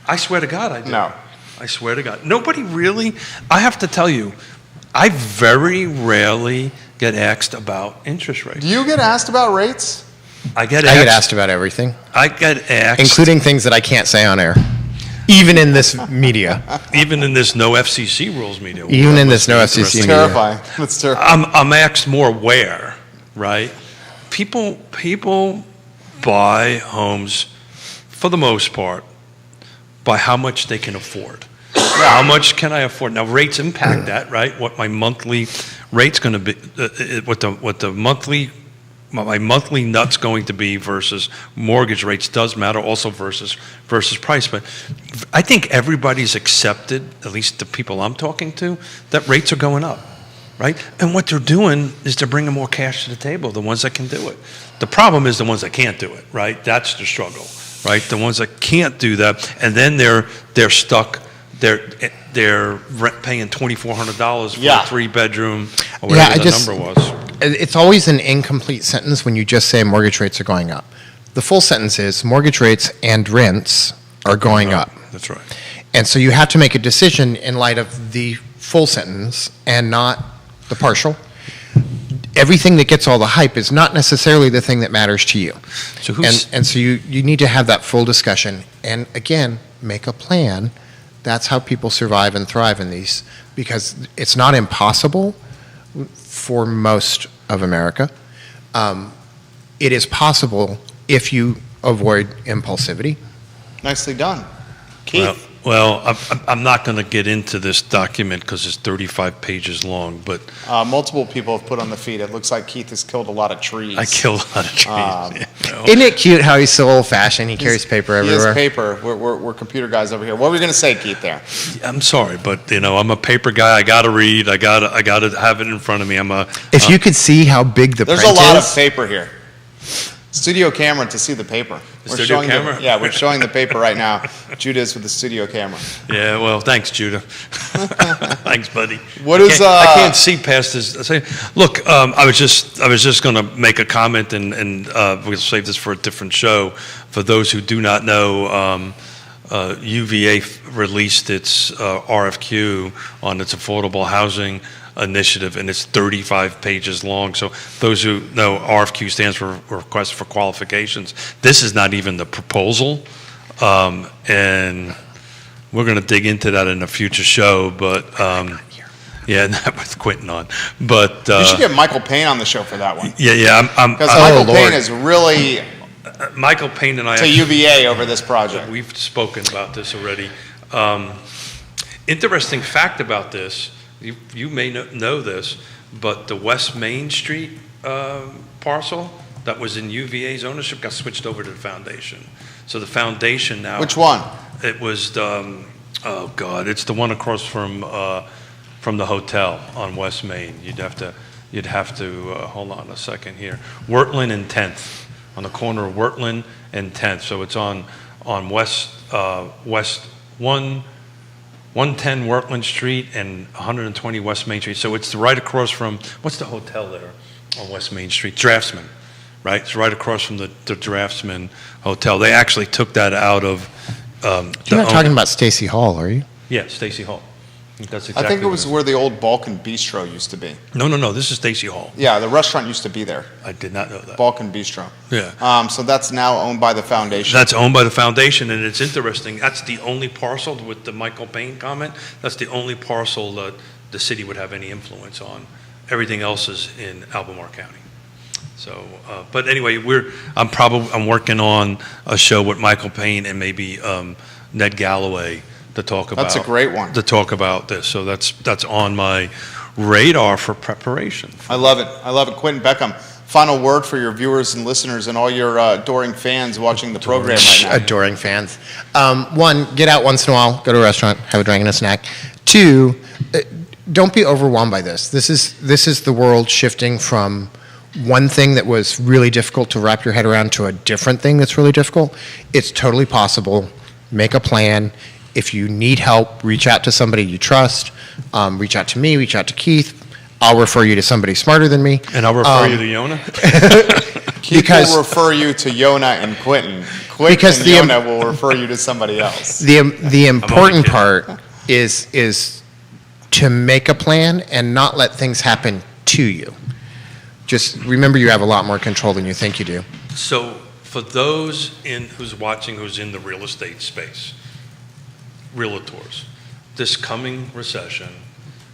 I swear to God I do. No. I swear to God. Nobody really, I have to tell you, I very rarely get asked about interest rates. Do you get asked about rates? I get I get asked about everything, I get asked. including things that I can't say on air, even in this media. Even in this no FCC rules media. Even in this no That's FCC interesting. media. Terrifying. That's terrifying. I'm asked more where, right? People buy homes, for the most part, by how much they can afford. How much can I afford? Now, rates impact that, right? What my monthly rate's going to be, my monthly nut's going to be versus mortgage rates does matter also versus price. But I think everybody's accepted, at least the people I'm talking to, that rates are going up, right? And what they're doing is they're bringing more cash to the table, the ones that can do it. The problem is the ones that can't do it, right? That's the struggle, right? The ones that can't do that, and then they're stuck. They're paying $2,400 for Yeah. a 3-bedroom or Yeah, whatever the number was. It's always an incomplete sentence when you just say mortgage rates are going up. The full sentence is mortgage rates and rents are going up. That's right. And so you have to make a decision in light of the full sentence and not the partial. Everything that gets all the hype is not necessarily the thing that matters to you. So who's And so you need to have that full discussion. And again, make a plan. That's how people survive and thrive in these, because it's not impossible for most of America. It is possible if you avoid impulsivity. Nicely done. Keith. Well, I'm not going to get into this document because it's 35 pages long, but Multiple people have put on the feed. It looks like Keith has killed a lot of trees. I killed a lot of trees. you know. Isn't it cute how he's so old-fashioned? He carries paper He everywhere. has paper. We're computer guys over here. What were you going to say, Keith, there? I'm sorry, but I'm a paper guy. I got to read. I got to have it in front of me. If you could see how big the There's print a lot is. of paper here. Studio camera to see the paper. Studio showing camera? Yeah, we're showing the paper right now. Judah is with the studio camera. Yeah, well, thanks, Judah. Thanks, buddy. What I is, can't- I can't see past this. Look, I was just going to make a comment, and we'll save this for a different show. For those who do not know, UVA released its RFQ on its affordable housing initiative, and it's 35 pages long. So those who know, RFQ stands for Request for Qualifications. This is not even the proposal, and we're going to dig into that in a future show. But yeah, not with Quentin on. But You should get Michael Payne on the show for that one. yeah, Because Oh, Michael Lord. Payne is really Michael Payne and I. to UVA over this project. We've spoken about this already. Interesting fact about this, you may know this, but the West Main Street parcel that was in UVA's ownership got switched over to the foundation. So the foundation now. Which one? It was, oh God, it's the one across from the hotel on West Main. You'd have to hold on a second here. Wirtland and 10th, on the corner of Wirtland and 10th. So it's on West 110 Wirtland Street and 120 West Main Street. So it's right across from, what's the hotel there on West Main Street? Draftsman, right? It's right across from the Draftsman Hotel. They actually took that out of. You're not talking about Stacy Hall, are you? Yeah, Stacy Hall. That's I exactly think it what was where the old Balkan Bistro used to be. No. This is Stacy Hall. Yeah, the restaurant used to be there. I did not know that. Balkan Bistro. Yeah. So that's now owned by the foundation. That's owned by the foundation, and it's interesting. That's the only parcel, with the Michael Payne comment, that's the only parcel that the city would have any influence on. Everything else is in Albemarle County. So, but anyway, I'm working on a show with Michael Payne and maybe Ned Galloway to talk about. That's a great one. To talk about this. So that's on my radar for preparation. I love it. I love it. Quentin Beckham, final word for your viewers and listeners and all your adoring fans watching the program right now. Adoring fans. One, get out once in a while, go to a restaurant, have a drink and a snack. Two, don't be overwhelmed by this. This is the world shifting from one thing that was really difficult to wrap your head around to a different thing that's really difficult. It's totally possible. Make a plan. If you need help, reach out to somebody you trust. Reach out to me, reach out to Keith. I'll refer you to somebody smarter than me. And I'll refer you to Yona. Keith because- will refer you to Yona and Quentin. Quentin Because and the- Yona will refer you to somebody else. The important kidding. part is to make a plan and not let things happen to you. Just remember you have a lot more control than you think you do. So for those who's watching who's in the real estate space, realtors, this coming recession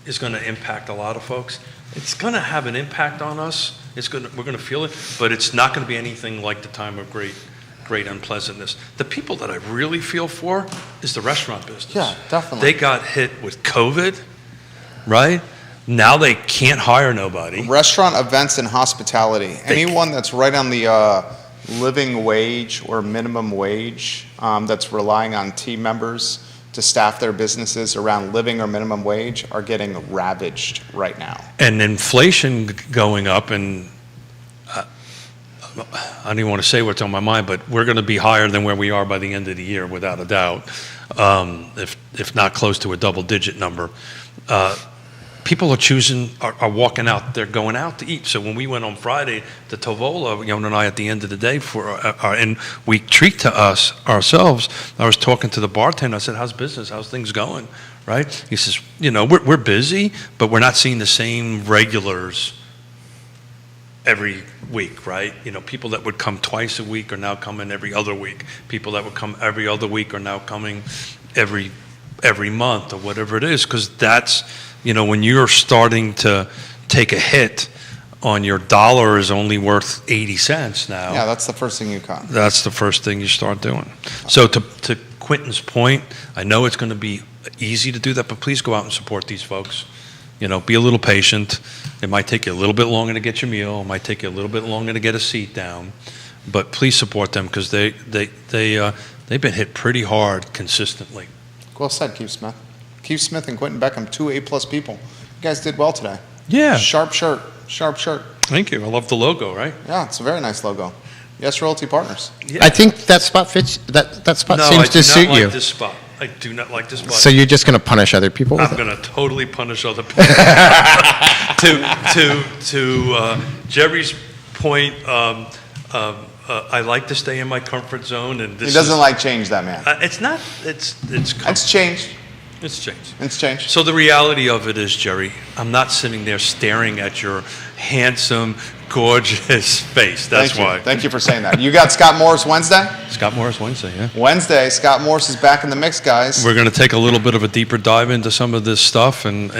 is going to impact a lot of folks. It's going to have an impact on us. We're going to feel it, but it's not going to be anything like the time of great unpleasantness. The people that I really feel for is the restaurant business. Yeah, definitely. They got hit with COVID, right? Now they can't hire nobody. Restaurant, events, and hospitality. Anyone that's right on the living wage or minimum wage that's relying on team members to staff their businesses around living or minimum wage are getting ravaged right now. And inflation going up, and I don't even want to say what's on my mind, but we're going to be higher than where we are by the end of the year, without a doubt, if not close to a double-digit number. People are walking out, they're going out to eat. So when we went on Friday to Tovola, Yona and I, at the end of the day, and we treat to ourselves, I was talking to the bartender, I said, how's business, how's things going, right? He says, we're busy, but we're not seeing the same regulars every week, right? People that would come twice a week are now coming every other week. People that would come every other week are now coming every month or whatever it is, because that's, when you're starting to take a hit on your dollar is only worth 80 cents now. Yeah, that's the first thing you cut. That's the first thing you start doing. So to Quentin's point, I know it's going to be easy to do that, but please go out and support these folks. Be a little patient. It might take you a little bit longer to get your meal. It might take you a little bit longer to get a seat down. But please support them, because they've been hit pretty hard consistently. Well said, Keith Smith. Keith Smith and Quentin Beckham, 2 A+ people. You guys did well today. Yeah. Sharp shirt. Sharp shirt. Thank you. I love the logo, right? Yeah, it's a very nice logo. Yes, Royalty Partners. I think that spot fits. That spot No, seems I to suit do not you. like this spot. I do not like this spot. So you're just going to punish other people with I'm it? going to totally punish other people. To Jerry's point, I like to stay in my comfort zone, and this He doesn't is, like change, that man. It's not. It's It's changed. It's changed. It's changed. So the reality of it is, Jerry, I'm not sitting there staring at your handsome, gorgeous face. That's Thank you. why. Thank you for saying that. You got Scott Morris Wednesday? Scott Morris Wednesday, yeah. Wednesday, Scott Morris is back in the mix, guys. We're going to take a little bit of a deeper dive into some of this stuff and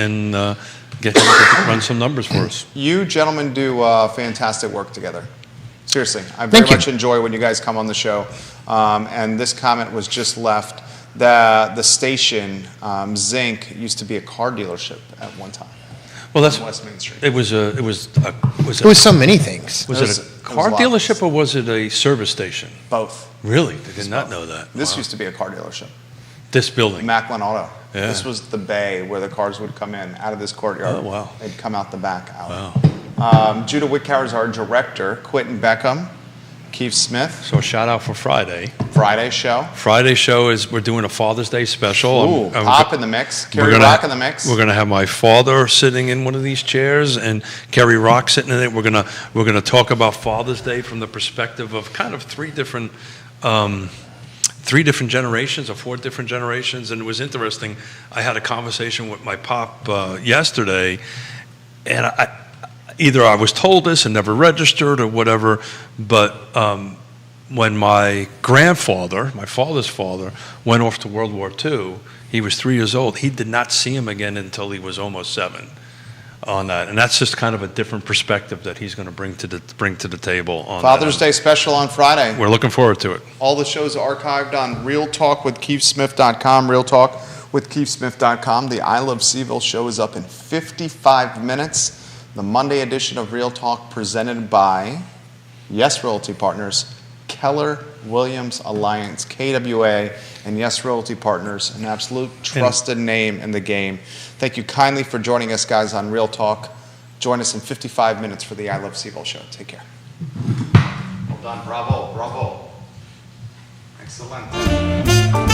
get him to run some numbers for us. You gentlemen do fantastic work together. Seriously, I very Thank you. much enjoy when you guys come on the show. And this comment was just left. The station, Zinc, used to be a car dealership at one time. Well, that's on West Main Street. it was It was so many things. Was It it was- a it car was lots. dealership or was it a service station? Both. Really? I did not know that. This Wow. used to be a car dealership. This building. Macklin Auto. Yeah. This was the bay where the cars would come in out of this courtyard. Oh, wow. They'd come out the back out. Wow. Judah Whitcower is our director. Quentin Beckham, Keith Smith, So a shout out for Friday. Friday show. Friday show is we're doing a Father's Day special. Ooh, Pop in the mix. Kerry gonna- Rock in the mix. We're going to have my father sitting in one of these chairs and Kerry Rock sitting in it. We're going to talk about Father's Day from the perspective of kind of three different generations or 4 different generations. And it was interesting. I had a conversation with my pop yesterday, and either I was told this and never registered or whatever, but when my grandfather, my father's father, went off to World War II, he was 3 years old. He did not see him again until he was almost 7. on that. And that's just kind of a different perspective that he's going to bring to the table on Father's that. Day special on Friday. We're looking forward to it. All the shows are archived on realtalkwithkeithsmith.com, realtalkwithkeithsmith.com. The I Love Seville show is up in 55 minutes. The Monday edition of Real Talk presented by Yes Realty Partners, Keller Williams Alliance, KWA, and Yes Realty Partners, an absolute trusted name in the game. Thank you kindly for joining us, guys, on Real Talk. Join us in 55 minutes for the I Love Seville show. Take care. Well done. Bravo. Bravo. Excellent.